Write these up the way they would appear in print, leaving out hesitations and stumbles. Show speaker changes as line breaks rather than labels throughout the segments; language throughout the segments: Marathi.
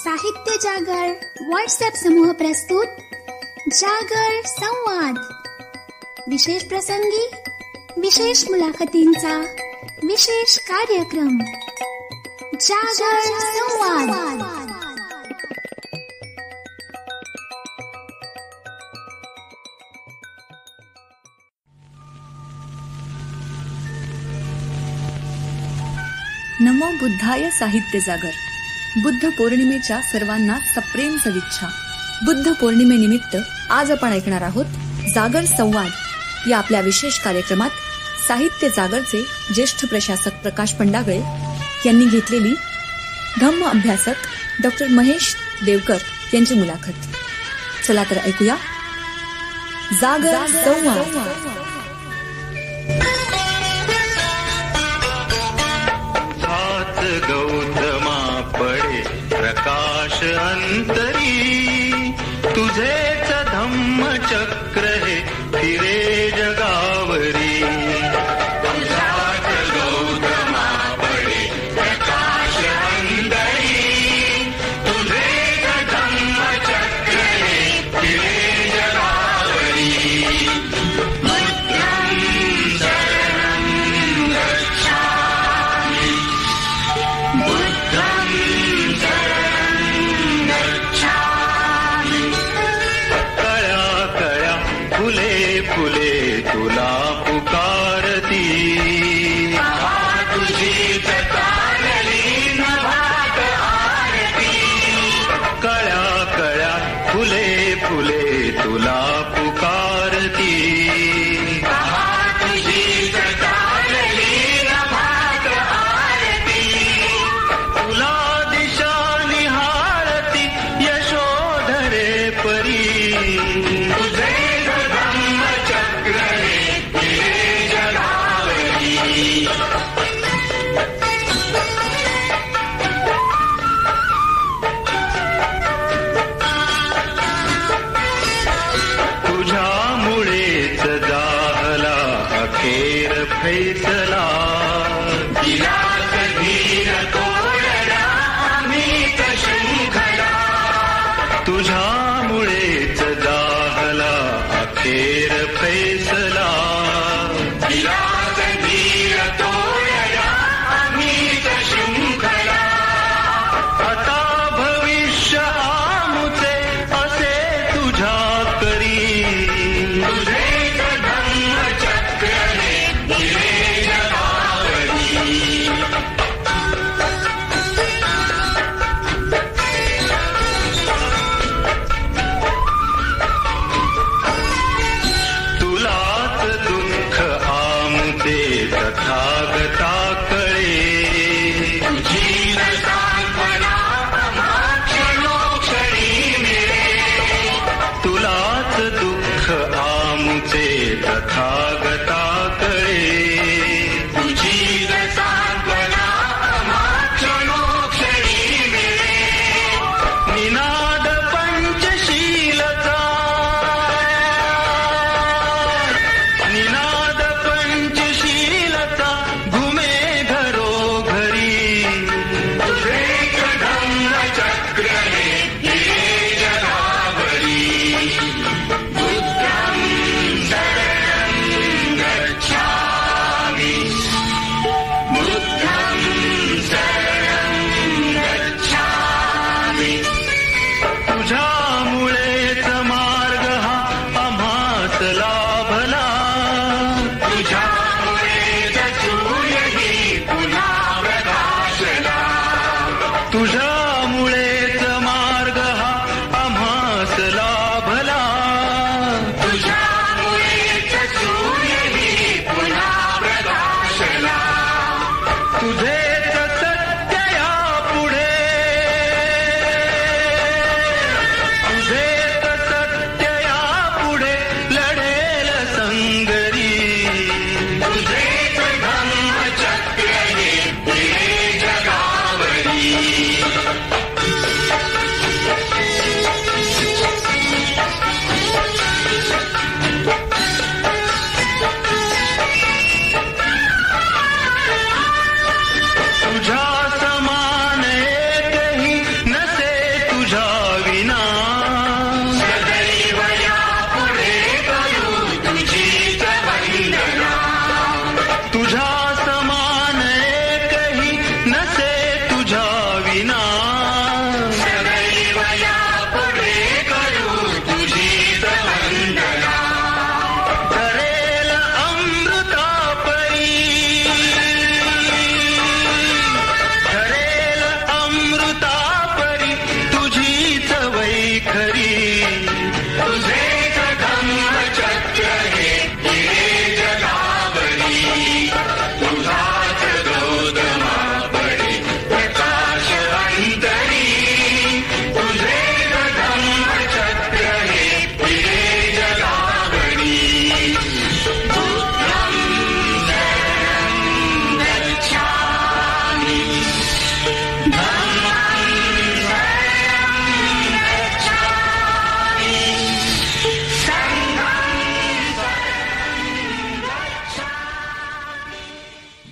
साहित्य जागर व्हॉट्सएप समूह प्रस्तुत जागर संवाद. विशेष प्रसंगी विशेष मुलाखतींचा विशेष कार्यक्रम जागर संवाद.
नमो बुद्धाय साहित्य जागर. बुद्ध पौर्णिमेच्या सर्वांना सप्रेम सदिच्छा. बुद्ध पौर्णिमेनिमित्त आज आपण ऐकणार आहोत जागर संवाद या आपल्या विशेष कार्यक्रमात साहित्य जागरचे ज्येष्ठ प्रशासक प्रकाश पंडागळे यांनी घेतलेली धम्म अभ्यासक डॉक्टर महेश देवकर यांची मुलाखत. चला तर ऐकूया जागर संवाद.
गौतमा पडे प्रकाश अंतरी, तुझेच धम्म चक्र हे फिरे जगावरी. तुझाच गौतमा पडे प्रकाश अंतरी, तुझेच धम्म चक्र हे फिरे जगावरी. फुले तुला पुकारती, तुझी चालली नभात आरती. कळ्या कळ्या फुले फुले तुला पुकारती, तुझी चालली नभात आरती. तुला दिशा निहाळती यशोधरे परी, तुझे तुझ्यामुळेच जाहला अखेर फैसला. दिलास धीर तोडला अमित शृंखला. तुझ्यामुळेच जाहला अखेर फैसला. दिलास धीर तोडला अमित शृंखला. आता भविष्य आमुचे असे तुझ्या करी, तथागताकडे. तुझी सांत्वना क्षणोक्षणी मिळे. तुलाच दुःख आमुचे तथागताकडे. तुझी सांत्वना क्षणोक्षणी मिळे. निनाद पंचशीलता, निनाद पंचशीलता घुमे घरोघरी. तुझे धम्म चक्र हे फिरे जगावरी. बुद्धं शरणं गच्छामि, बुद्धं शरणं गच्छामि. तुझ्यामुळेच मार्ग हा आम्हास लाभला. तुझ्यामुळेच सूर्यही पुन्हा प्रकाशला. तुझ्यामुळेच मार्ग हा आम्हास लाभला. तुझ्यामुळेच सूर्यही पुन्हा प्रकाशला. तुझेच सत्य यापुढे, तुझेच सत्य यापुढे लढेल संगरी. तुझेच धम्म चक्र हे फिरे जगावरी.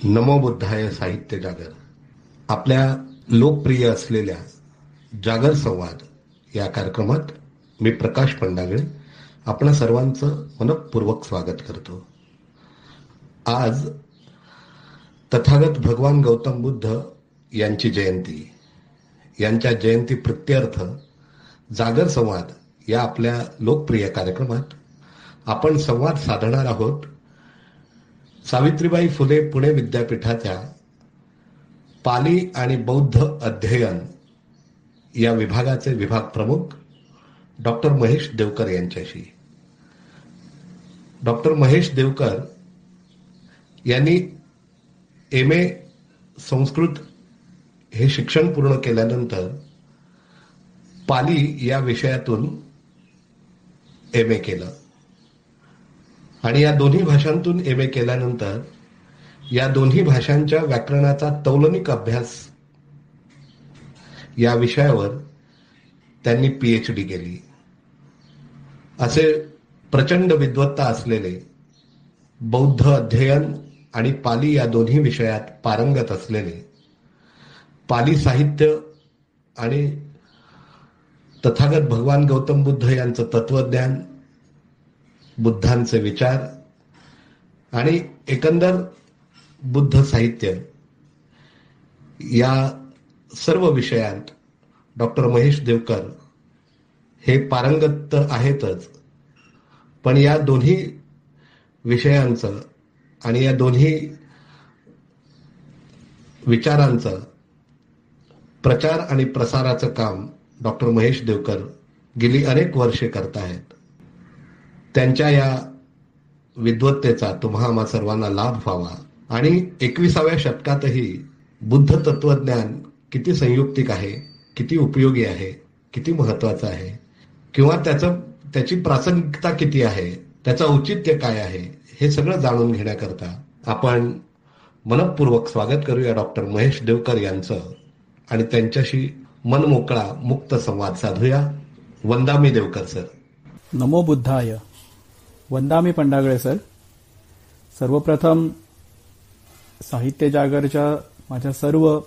नमो बुद्धाय साहित्य जागर. आपल्या लोकप्रिय असलेल्या जागर संवाद या कार्यक्रमात मी प्रकाश पंडागळे आपणा सर्वांचं मनःपूर्वक स्वागत करतो. आज तथागत भगवान गौतम बुद्ध यांची जयंती. यांच्या जयंती प्रित्यर्थ जागर संवाद या आपल्या लोकप्रिय कार्यक्रमात आपण संवाद साधणार आहोत सावित्रीबाई फुले पुणे विद्यापीठाच्या पाली आणि बौद्ध अध्ययन या विभागाचे विभाग प्रमुख डॉक्टर महेश देवकर यांच्याशी. डॉक्टर महेश देवकर यांनी MA संस्कृत हे शिक्षण पूर्ण केल्यानंतर पाली या विषयातून MA केलं आणि या दोन्ही भाषांतून MA केल्यानंतर या दोन्ही भाषांच्या व्याकरणाचा तौलनिक अभ्यास या विषयावर त्यांनी PhD केली. असे प्रचंड विद्वत्ता असलेले, बौद्ध अध्ययन आणि पाली या दोन्ही विषयात पारंगत असलेले, पाली साहित्य आणि तथागत भगवान गौतम बुद्ध यांचं तत्वज्ञान, बुद्धांचे विचार आणि एकंदर बुद्ध साहित्य या सर्व विषयात डॉक्टर महेश देवकर हे पारंगत आहेतच, पण या दोन्ही विषयांचं आणि या दोन्ही विचारांचं प्रचार आणि प्रसाराचं काम डॉक्टर महेश देवकर गेली अनेक वर्षे करत आहेत. त्यांच्या या विद्वत्तेचा तुम्हा आम्हा सर्वांना लाभ व्हावा आणि 21व्या शतकातही बुद्ध तत्वज्ञान किती संयुक्तिक आहे, किती उपयोगी आहे, किती महत्वाचं आहे, किंवा त्याची प्रासंगिकता किती आहे, त्याचं औचित्य काय आहे, हे सगळं जाणून घेण्याकरता आपण मनःपूर्वक स्वागत करूया डॉक्टर महेश देवकर यांचं आणि त्यांच्याशी मनमोकळा मुक्त संवाद साधूया. वंदामी देवकर सर.
नमो बुद्धाय. वंदामी पंडागळे सर. सर्वप्रथम साहित्य जागरच्या माझ्या सर्व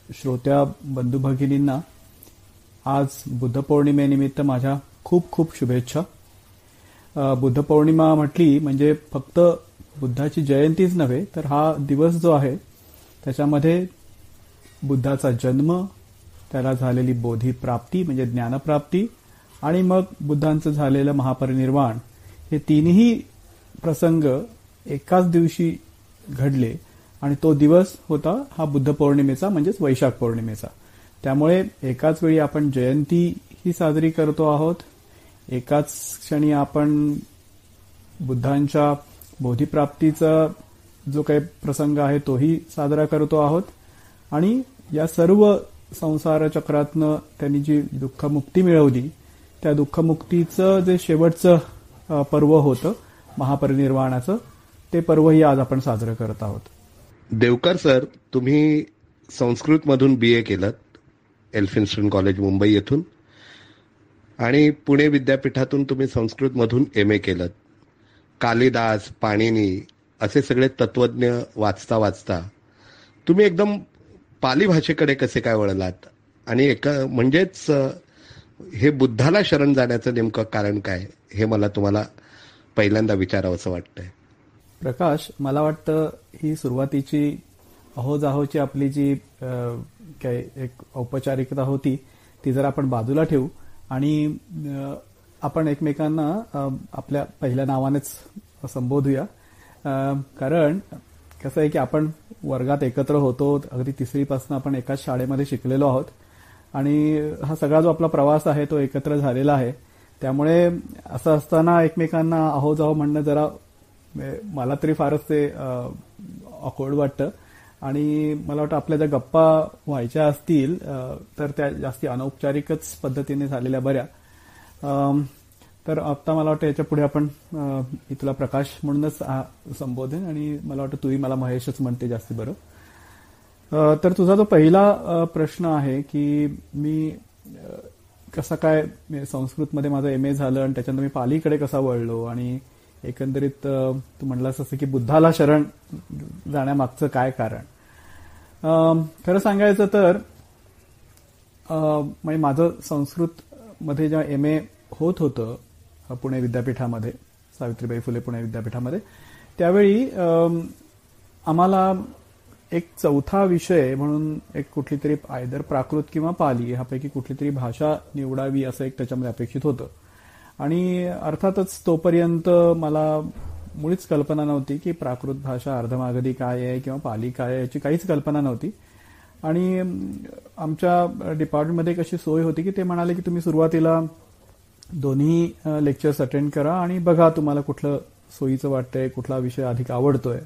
श्रोत्या बंधू भगिनींना आज बुद्ध पौर्णिमेनिमित्त माझ्या खूप खूप शुभेच्छा. बुद्ध पौर्णिमा म्हटली म्हणजे फक्त बुद्धाची जयंतीच नव्हे, तर हा दिवस जो आहे त्याच्यामध्ये बुद्धाचा जन्म, त्याला झालेली बोधिप्राप्ती म्हणजे ज्ञानप्राप्ती आणि मग बुद्धांचं झालेलं महापरिनिर्वाण, हे तीनही प्रसंग एकाच दिवशी घडले आणि तो दिवस होता हा बुद्ध पौर्णिमेचा म्हणजेच वैशाख पौर्णिमेचा. त्यामुळे एकाच वेळी आपण जयंती ही साजरी करतो आहोत, एकाच क्षणी आपण बुद्धांच्या बोधिप्राप्तीचा जो काही प्रसंग आहे तोही साजरा करतो आहोत आणि या सर्व संसार चक्रातनं त्यांनी जी दुःखमुक्ती मिळवली त्या दुःखमुक्तीचं जे शेवटचं पर्व होतं महापरिनिर्वाणाचं, ते पर्वही आज आपण साजरं करत आहोत.
देवकर सर, तुम्ही संस्कृतमधून BA केलं एल्फिन्स्टन कॉलेज मुंबई येथून आणि पुणे विद्यापीठातून तुम्ही संस्कृतमधून MA केलं. कालिदास, पाणिनी असे सगळे तत्वज्ञ वाचता वाचता तुम्ही एकदम पाली भाषेकडे कसे काय वळलात आणि म्हणजेच हे बुद्धाला शरण जाण्याचं नेमकं कारण काय, हे मला तुम्हाला पहिल्यांदा विचारावंसं वाटतंय.
प्रकाश, मला वाटतं ही सुरुवातीची अहोजाहोची आपली जी काय एक औपचारिकता होती ती जर आपण बाजूला ठेवू आणि आपण एकमेकांना आपल्या पहिल्या नावानेच संबोधूया. कारण कसं आहे की आपण वर्गात एकत्र होतो, अगदी 3री पासून आपण एकाच शाळेमध्ये शिकलेलो आहोत आणि हा सगळा जो आपला प्रवास आहे तो एकत्र झालेला आहे. त्यामुळे असं असताना एकमेकांना अहोजाहो म्हणणं जरा मला तरी फारच ते ऑकवर्ड वाटतं आणि मला वाटतं आपल्या ज्या गप्पा व्हायच्या असतील तर त्या जास्ती अनौपचारिकच पद्धतीने झालेल्या बऱ्या. तर आता मला वाटतं याच्या पुढे आपण मी तुला प्रकाश म्हणूनच संबोधेन आणि मला वाटतं तूही मला महेशच म्हणते जास्ती बरं. तर तुझा जो पहिला प्रश्न आहे की मी कसा काय संस्कृतमध्ये माझं MA झालं आणि त्याच्यानंतर मी पालीकडे कसा वळलो आणि एकंदरीत तू म्हणलास असं की बुद्धाला शरण जाण्यामागचं काय कारण. खरं सांगायचं तर म्हणजे माझं संस्कृतमध्ये जेव्हा MA होत होतं पुणे विद्यापीठामध्ये, सावित्रीबाई फुले पुणे विद्यापीठामध्ये, त्यावेळी आम्हाला एक चौथा विषय म्हणून एक कुठली तरी आयदर प्राकृत किंवा पाली ह्यापैकी कुठली तरी भाषा निवडावी असं एक त्याच्यामध्ये अपेक्षित होतं. आणि अर्थातच तोपर्यंत मला मुळीच कल्पना नव्हती की प्राकृत भाषा अर्धमागधी काय आहे किंवा पाली काय आहे याची काहीच कल्पना नव्हती. आणि आमच्या डिपार्टमेंटमध्ये कशी सोय होती की ते म्हणाले की तुम्ही सुरुवातीला दोन्ही लेक्चर्स अटेंड करा आणि बघा तुम्हाला कुठलं सोयीचं वाटतंय, कुठला विषय अधिक आवडतोय.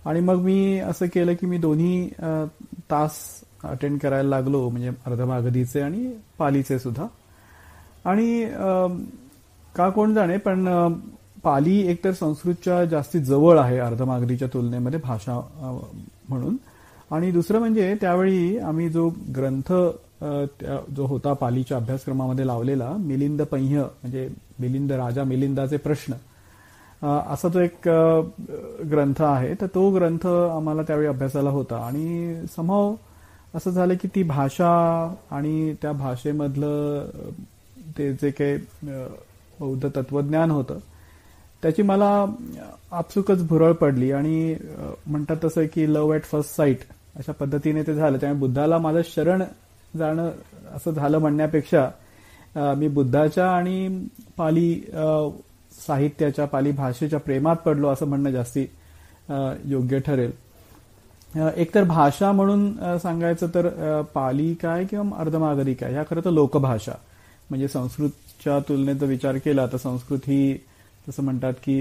आणि मग मी असं केलं की मी दोन्ही तास अटेंड करायला लागलो, म्हणजे अर्धमागधीचे आणि पालीचे सुद्धा. आणि का कोण जाणे, पण पाली एकतर संस्कृतच्या जास्ती जवळ आहे अर्धमागधीच्या तुलनेमध्ये भाषा म्हणून. आणि दुसरं म्हणजे त्यावेळी आम्ही जो ग्रंथ जो होता पालीच्या अभ्यासक्रमामध्ये लावलेला, मिलिंद पंह्य म्हणजे राजा मिलिंदाचे प्रश्न, असा जो एक ग्रंथ आहे, तर तो ग्रंथ आम्हाला त्यावेळी अभ्यासाला होता. आणि समहाव असं झालं की ती भाषा आणि त्या भाषेमधलं ते जे काही बौद्ध तत्वज्ञान होतं त्याची मला आपसुकच भुरळ पडली. आणि म्हणतात तसं की लव्ह ॲट फर्स्ट साईट अशा पद्धतीने ते झालं. त्यामुळे बुद्धाला माझं शरण जाणं असं झालं म्हणण्यापेक्षा मी बुद्धाच्या आणि पाली साहित्याच्या, पाली भाषेच्या प्रेमात पडलो असं म्हणणं जास्ती योग्य ठरेल. एकतर भाषा म्हणून सांगायचं तर पाली काय किंवा अर्धमागधी काय ह्या खरं तर लोकभाषा, म्हणजे संस्कृतच्या तुलनेत जर विचार केला तर संस्कृत ही तसं म्हणतात की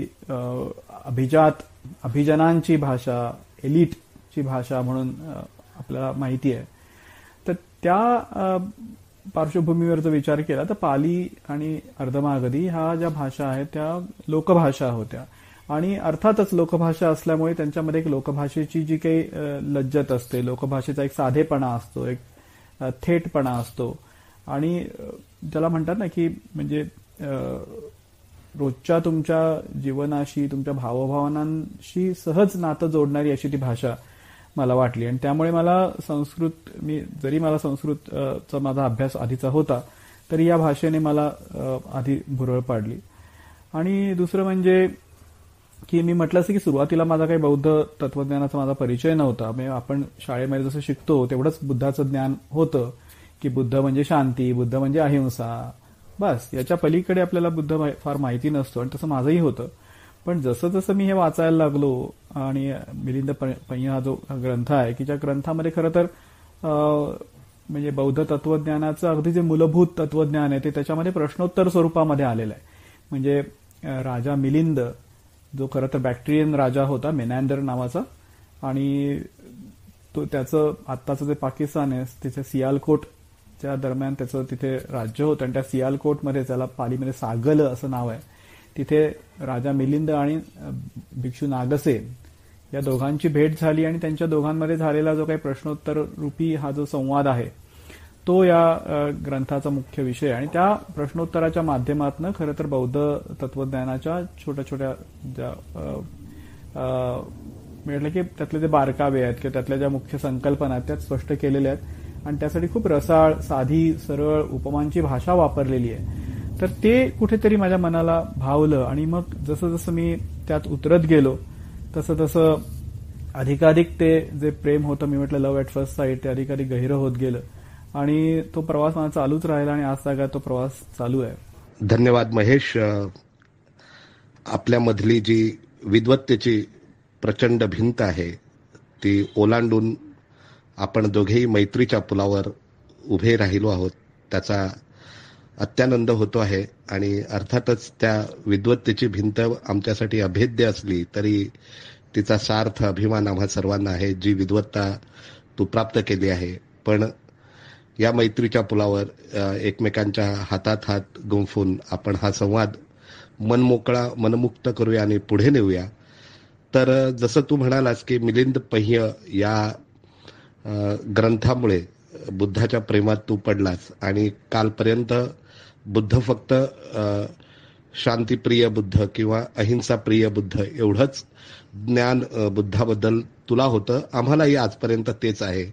अभिजनांची भाषा, एलिटची भाषा म्हणून आपल्याला माहिती आहे. तर त्या पार्श्वभूमीवर जर विचार केला तर पाली आणि अर्धमागधी ह्या ज्या भाषा आहेत त्या लोकभाषा होत्या. आणि अर्थातच लोकभाषा असल्यामुळे त्यांच्यामध्ये एक लोकभाषेची जी काही लज्जत असते, लोकभाषेचा एक साधेपणा असतो, एक थेटपणा असतो. आणि ज्याला म्हणतात ना की म्हणजे रोजच्या तुमच्या जीवनाशी, तुमच्या भावभावनांशी सहज नातं जोडणारी अशी ती भाषा मला वाटली. आणि त्यामुळे मला जरी मला संस्कृतचा माझा अभ्यास आधीचा होता तरी या भाषेने मला आधी भुरळ पाडली. आणि दुसरं म्हणजे की मी म्हटलं असं की सुरुवातीला माझा काही बौद्ध तत्वज्ञानाचा माझा परिचय नव्हता. म्हणजे आपण शाळेमध्ये जसं शिकतो तेवढंच बुद्धाचं ज्ञान होतं की बुद्ध म्हणजे शांती, बुद्ध म्हणजे अहिंसा, बस. याच्या पलीकडे आपल्याला बुद्ध फार माहिती नसतो. आणि तसं माझंही होतं. पण जसं जसं मी हे वाचायला लागलो आणि मिलिंद पंह्य हा जो ग्रंथ आहे की ज्या ग्रंथामध्ये खरं तर म्हणजे बौद्ध तत्वज्ञानाचं अगदी जे मूलभूत तत्वज्ञान आहे ते त्याच्यामध्ये प्रश्नोत्तर स्वरूपामध्ये आलेलं आहे. म्हणजे राजा मिलिंद जो खरं तर बॅक्ट्रियन राजा होता, मेनॅन्डर नावाचा, आणि तो त्याचं आत्ताचं जे पाकिस्तान आहे तिथे सियालकोटच्या दरम्यान त्याचं तिथे राज्य होतं. आणि त्या सियालकोटमध्ये त्याला पालीमध्ये सागल असं नाव आहे. तिथे राजा मिलिंद आणि भिक्षू नागसेन या दोघांची भेट झाली. आणि त्यांच्या दोघांमध्ये झालेला जो काही प्रश्नोत्तर रूपी हा जो संवाद आहे तो या ग्रंथाचा मुख्य विषय. आणि त्या प्रश्नोत्तराच्या माध्यमातून खरं तर बौद्ध तत्वज्ञानाच्या छोट्या छोट्या ज्या म्हटलं की त्यातले जे बारकावे आहेत किंवा त्यातल्या ज्या मुख्य संकल्पना आहेत त्या स्पष्ट केलेल्या आहेत. आणि त्यासाठी खूप रसाळ, साधी, सरळ उपमांची भाषा वापरलेली आहे. तर ते कुठेतरी माझ्या मनाला भावलं. आणि मग जसं जसं मी त्यात उतरत गेलो तसं तसं अधिकाधिक ते जे प्रेम होतं, मी म्हटलं लव्ह ॲट फर्स्ट साईट, ते अधिकाधिक गहिरं होत गेलं. आणि तो प्रवास माझा चालूच राहिला आणि आज सगळा तो प्रवास चालू आहे.
धन्यवाद महेश. आपल्यामधली जी विद्वत्तेची प्रचंड भिंत आहे ती ओलांडून आपण दोघेही मैत्रीच्या पुलावर उभे राहिलो आहोत, त्याचा अत्यानंद होतो आहे. आणि अर्थातच त्या विद्वत्तेची भिंत आमच्यासाठी अभेद्य असली तरी तिचा सार्थ अभिमान आम्हा सर्वांना आहे, जी विद्वत्ता तू प्राप्त केली आहे. पण या मैत्रीच्या पुलावर एकमेकांच्या हातात हात गुंफून आपण हा संवाद मनमुक्त करूया आणि पुढे नेऊया. तर जसं तू म्हणालास की मिलिंद पंह्य या ग्रंथामुळे बुद्धाच्या प्रेमात तू पडलास आणि कालपर्यंत बुद्ध फक्त शांतीप्रिय बुद्ध किंवा अहिंसाप्रिय बुद्ध एवढंच ज्ञान बुद्धाबद्दल तुला होतं, आम्हालाही आजपर्यंत तेच आहे.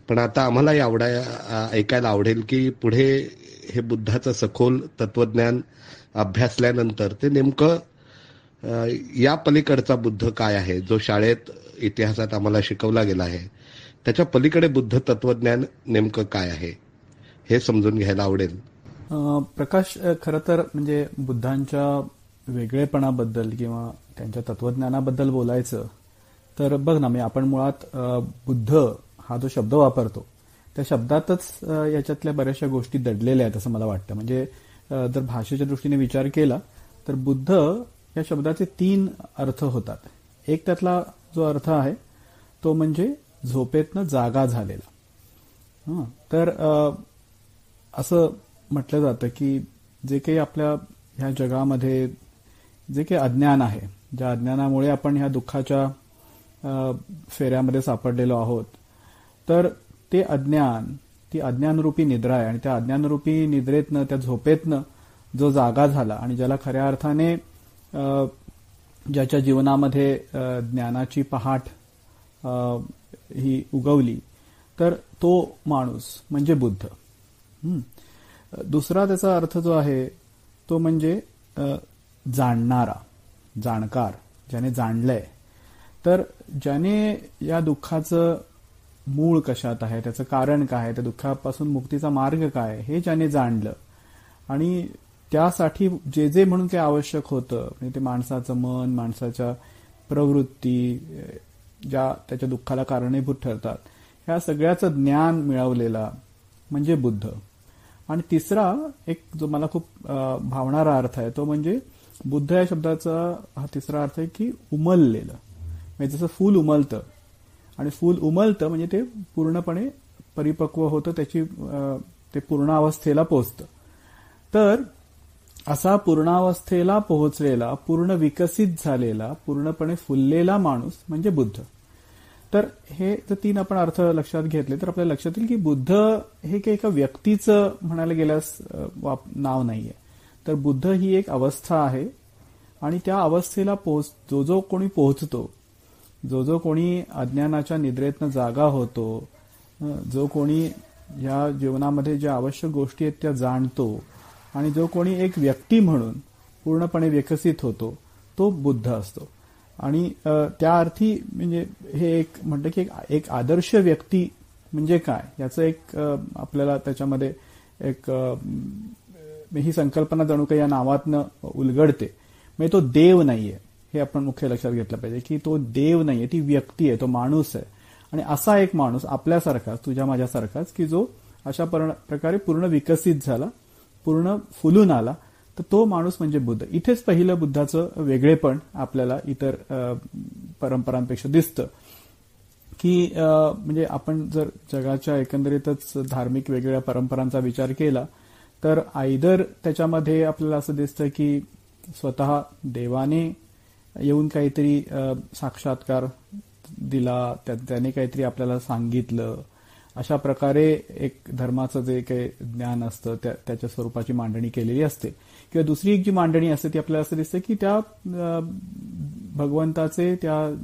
पण आता आम्हालाही ऐकायला आवडेल की पुढे हे बुद्धाचं सखोल तत्वज्ञान अभ्यासल्यानंतर ते नेमकं या पलीकडचा बुद्ध काय आहे, जो शाळेत इतिहासात आम्हाला शिकवला गेला आहे, त्याच्या पलीकडे बुद्ध तत्वज्ञान नेमकं काय आहे हे समजून घ्यायला आवडेल.
प्रकाश, खरं तर म्हणजे बुद्धांच्या वेगळेपणाबद्दल किंवा त्यांच्या तत्वज्ञानाबद्दल बोलायचं तर बघ ना, आपण मुळात बुद्ध हा जो शब्द वापरतो त्या शब्दातच याच्यातल्या बऱ्याचशा गोष्टी दडलेल्या आहेत असं मला वाटतं. म्हणजे जर भाषेच्या दृष्टीने विचार केला तर बुद्ध या शब्दाचे 3 अर्थ होतात. एक त्यातला जो अर्थ आहे तो म्हणजे झोपेतनं जागा झालेला. तर असं म्हटलं जातं की जे काही आपल्या ह्या जगामध्ये जे काही अज्ञान आहे, ज्या अज्ञानामुळे आपण ह्या दुःखाच्या फेऱ्यामध्ये सापडलेलो आहोत, तर ते अज्ञान, ती अज्ञानरूपी निद्रा आहे आणि त्या अज्ञानरूपी निद्रेतनं, त्या झोपेतनं जो जागा झाला आणि ज्याला खऱ्या अर्थाने ज्याच्या जीवनामध्ये ज्ञानाची पहाट ही उगवली, तर तो माणूस म्हणजे बुद्ध. दुसरा त्याचा अर्थ जो आहे तो म्हणजे जाणणारा, जाणकार, ज्याने जाणलंय. तर ज्याने या दुःखाचं मूळ कशात आहे, त्याचं कारण काय, त्या दुःखापासून मुक्तीचा मार्ग काय, हे ज्याने जाणलं आणि त्यासाठी जे जे म्हणून काही आवश्यक होतं, म्हणजे ते माणसाचं मन, माणसाच्या प्रवृत्ती ज्या त्याच्या दुःखाला कारणीभूत ठरतात, ह्या सगळ्याचं ज्ञान मिळवलेला म्हणजे बुद्ध. आणि तिसरा एक जो मला खूप भावणारा अर्थ आहे तो म्हणजे बुद्ध या शब्दाचा हा तिसरा अर्थ आहे की उमललेलं. म्हणजे जसं फूल उमलतं आणि फूल उमलतं म्हणजे ते पूर्णपणे परिपक्व होतं, ते पूर्णावस्थेला पोहोचतं. तर असा पूर्णावस्थेला पोहोचलेला, पूर्ण विकसित झालेला, पूर्णपणे फुललेला माणूस म्हणजे बुद्ध. तर हे जर 3 आपण अर्थ लक्षात घेतले तर आपल्याला लक्षात येईल की बुद्ध हे काही एका व्यक्तीचं म्हणायला गेल्यास नाव नाहीये. तर बुद्ध ही एक अवस्था आहे आणि त्या अवस्थेला जो कोणी पोहोचतो, जो कोणी अज्ञानाच्या निद्रेतनं जागा होतो, जो कोणी या जीवनामध्ये ज्या आवश्यक गोष्टी आहेत त्या जाणतो आणि जो कोणी एक व्यक्ती म्हणून पूर्णपणे विकसित होतो, तो बुद्ध असतो. आणि त्या अर्थी म्हणजे हे एक म्हणतं की एक आदर्श व्यक्ती म्हणजे काय याचं एक आपल्याला त्याच्यामध्ये एक ही संकल्पना जणू काही या नावातनं उलगडते. म्हणजे तो देव नाहीये, हे आपण मुख्य लक्षात घेतलं पाहिजे की तो देव नाहीये, ती व्यक्ती आहे, तो माणूस आहे. आणि असा एक माणूस आपल्यासारखाच, तुझ्या माझ्यासारखाच, की जो अशा प्रकारे पूर्ण विकसित झाला, पूर्ण फुलून आला, तर तो माणूस म्हणजे बुद्ध. इथेच पहिलं बुद्धाचं वेगळेपण आपल्याला इतर परंपरांपेक्षा दिसतं की म्हणजे आपण जर जगाच्या एकंदरीतच धार्मिक वेगवेगळ्या परंपरांचा विचार केला तर आयदर त्याच्यामध्ये आपल्याला असं दिसतं की स्वतः देवाने येऊन काहीतरी साक्षात्कार दिला, त्याने काहीतरी आपल्याला सांगितलं, अशा प्रकारे एक धर्माचं जे काही ज्ञान असतं त्याच्या स्वरूपाची मांडणी केलेली असते. किंवा दुसरी एक जी मांडणी असते ती आपल्याला असं दिसतं की त्या भगवंताचे, त्या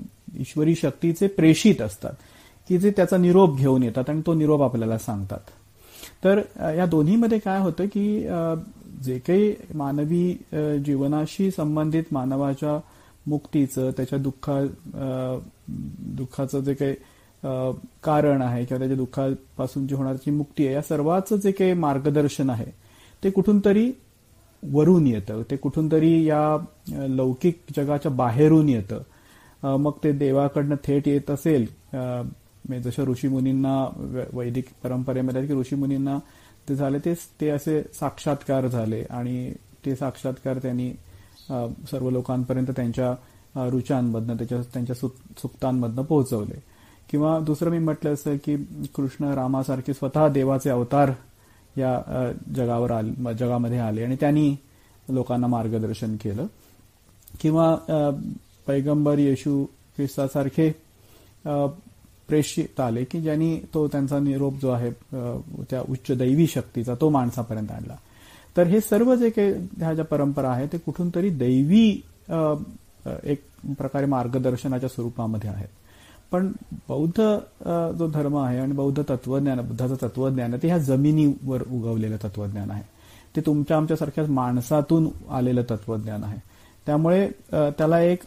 ईश्वरी शक्तीचे प्रेषित असतात की जे त्याचा निरोप घेऊन येतात आणि तो निरोप आपल्याला सांगतात. तर या दोन्हीमध्ये काय होतं की जे काही मानवी जीवनाशी संबंधित मानवाच्या मुक्तीचं, त्याच्या दुःखाचं जे काही कारण आहे किंवा त्याच्या दुःखापासून जी होणारी मुक्ती आहे, या सर्वांचं जे काही मार्गदर्शन आहे ते कुठून तरी वरून येतं, ते कुठून तरी या लौकिक जगाच्या बाहेरून येतं. मग ते देवाकडनं थेट येत असेल, जसं ऋषीमुनींना वैदिक परंपरेमध्ये की ऋषीमुनींना ते झाले ते असे साक्षात्कार झाले आणि ते साक्षात्कार त्यांनी सर्व लोकांपर्यंत त्यांच्या रुचांमधनं, त्यांच्या सुक्तांमधनं पोहोचवले. किंवा दुसरं मी म्हटलं असं की कृष्ण रामासारखे स्वतः देवाचे अवतार या जगामध्ये आले आणि त्यांनी लोकांना मार्गदर्शन केलं. किंवा पैगंबर येशू ख्रिस्तासारखे प्रेषित आले की ज्यांनी तो त्यांचा निरोप जो आहे त्या उच्च दैवी शक्तीचा तो माणसापर्यंत आणला. तर हे सर्व जे काही ह्या ज्या परंपरा आहे ते कुठून तरी दैवी एक प्रकारे मार्गदर्शनाच्या स्वरूपामध्ये आहेत. पण बौद्ध जो धर्म आहे आणि बौद्ध तत्वज्ञान, बुद्धाचं तत्वज्ञान ते ह्या जमिनीवर उगवलेलं तत्वज्ञान आहे. ते तुमच्या आमच्यासारख्याच माणसातून आलेलं तत्वज्ञान आहे. त्यामुळे त्याला एक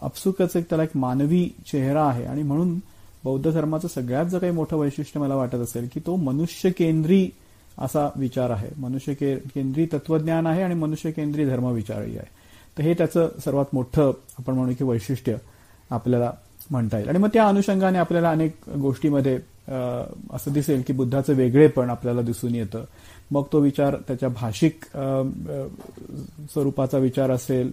आपसुकच त्याला एक मानवी चेहरा आहे. आणि म्हणून बौद्ध धर्माचं सगळ्यात जर काही मोठं वैशिष्ट्य मला वाटत असेल की तो मनुष्य केंद्री असा विचार आहे, मनुष्य केंद्री तत्वज्ञान आहे आणि मनुष्य केंद्री धर्मविचारही आहे. तर हे त्याचं सर्वात मोठं आपण म्हणू की वैशिष्ट्य आपल्याला म्हणता येईल. आणि मग त्या अनुषंगाने आपल्याला अनेक गोष्टीमध्ये असं दिसेल की बुद्धाचं वेगळेपण आपल्याला दिसून येतं. मग तो विचार त्याच्या भाषिक स्वरूपाचा विचार असेल,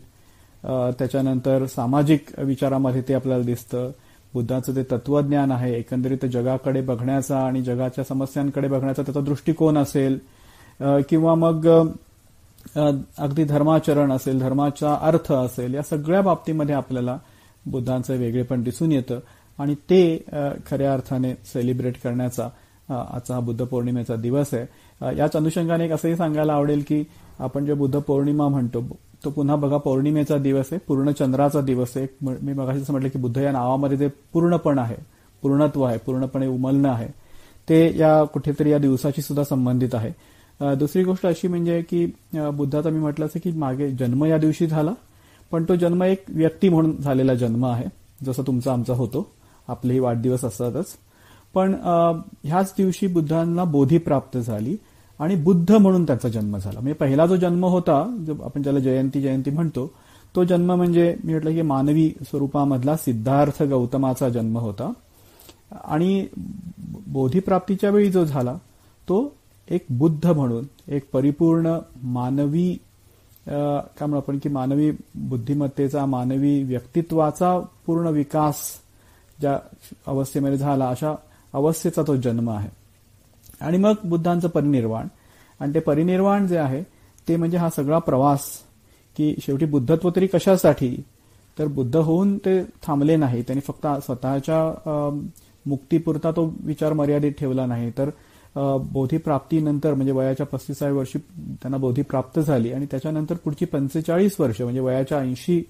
त्याच्यानंतर सामाजिक विचारामध्ये ते आपल्याला दिसतं. बुद्धाचं ते तत्वज्ञान आहे, एकंदरीत जगाकडे बघण्याचा आणि जगाच्या समस्यांकडे बघण्याचा त्याचा दृष्टिकोन असेल, किंवा मग अगदी धर्माचरण असेल, धर्माचा अर्थ असेल, या सगळ्या बाबतीमध्ये आपल्याला बुद्धांचं वेगळेपण दिसून येतं. आणि ते खऱ्या अर्थाने सेलिब्रेट करण्याचा आजचा हा बुद्ध पौर्णिमेचा दिवस आहे. याच अनुषंगाने एक असंही सांगायला आवडेल की आपण जे बुद्ध पौर्णिमा म्हणतो तो पुन्हा बघा पौर्णिमेचा दिवस आहे, पूर्ण चंद्राचा दिवस आहे. मी मगाशी असं म्हटलं की बुद्ध या नावामध्ये जे पूर्णपण आहे, पूर्णत्व आहे, पूर्णपणे उमलणं आहे, ते या कुठेतरी या दिवसाशी सुद्धा संबंधित आहे. दुसरी गोष्ट अशी म्हणजे की बुद्धाचा मी म्हटलं असं की मागे जन्म या दिवशी झाला, पण तो जन्म एक व्यक्ती म्हणून झालेला जन्म आहे, जसं तुमचा आमचा होतो, आपलेही वाढदिवस असतातच. पण ह्याच दिवशी बुद्धांना बोधी प्राप्त झाली आणि बुद्ध म्हणून त्याचा जन्म झाला. म्हणजे पहिला जो जन्म होता, जो आपण ज्याला जयंती म्हणतो, तो जन्म म्हणजे मी म्हटलं की मानवी स्वरूपामधला सिद्धार्थ गौतमाचा जन्म होता. आणि बोधीप्राप्तीच्या वेळी जो झाला तो एक बुद्ध म्हणून, एक परिपूर्ण मानवी काय म्हणू आपण की मानवी बुद्धिमत्तेचा, मानवी व्यक्तित्वाचा पूर्ण विकास ज्या अवस्थेमध्ये झाला, अशा अवस्थेचा तो जन्म आहे. आणि मग बुद्धांचं परिनिर्वाण, आणि ते परिनिर्वाण जे आहे ते म्हणजे हा सगळा प्रवास, की शेवटी बुद्धत्व तरी कशासाठी, तर बुद्ध होऊन ते थांबले नाही. त्यांनी फक्त स्वतःच्या मुक्तीपुरता तो विचार मर्यादित ठेवला नाही, तर बोधीप्राप्तीनंतर म्हणजे वयाच्या 35व्या वर्षी त्यांना बोधी प्राप्त झाली. आणि त्याच्यानंतर पुढची 45 वर्ष म्हणजे वयाच्या 80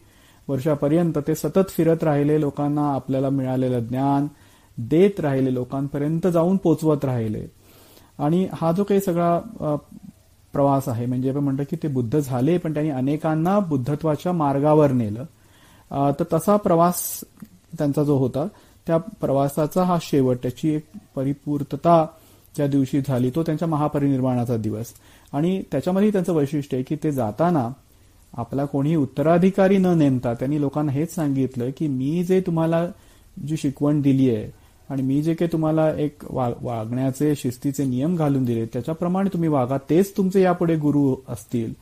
वर्षापर्यंत ते सतत फिरत राहिले, लोकांना आपल्याला मिळालेलं ज्ञान देत राहिले, लोकांपर्यंत जाऊन पोचवत राहिले. आणि हा जो काही सगळा प्रवास आहे, म्हणजे आपण म्हणतो की ते बुद्ध झाले पण त्यांनी अनेकांना बुद्धत्वाच्या मार्गावर नेलं. तर तसा प्रवास त्यांचा जो होता, त्या प्रवासाचा हा शेवट, त्याची एक परिपूर्तता ज्या दिवशी झाली तो त्यांच्या महापरिनिर्वाणाचा दिवस. आणि त्याच्यामध्ये त्यांचं वैशिष्ट्य आहे की ते जाताना आपला कोणी उत्तराधिकारी न नेमता त्यांनी लोकांना हेच सांगितलं की मी जे तुम्हाला जी शिकवण दिली आहे आणि मी जे काही तुम्हाला एक वागण्याचे शिस्तीचे नियम घालून दिले त्याच्याप्रमाणे तुम्ही वागा, तेच तुमचे यापुढे गुरु असतील.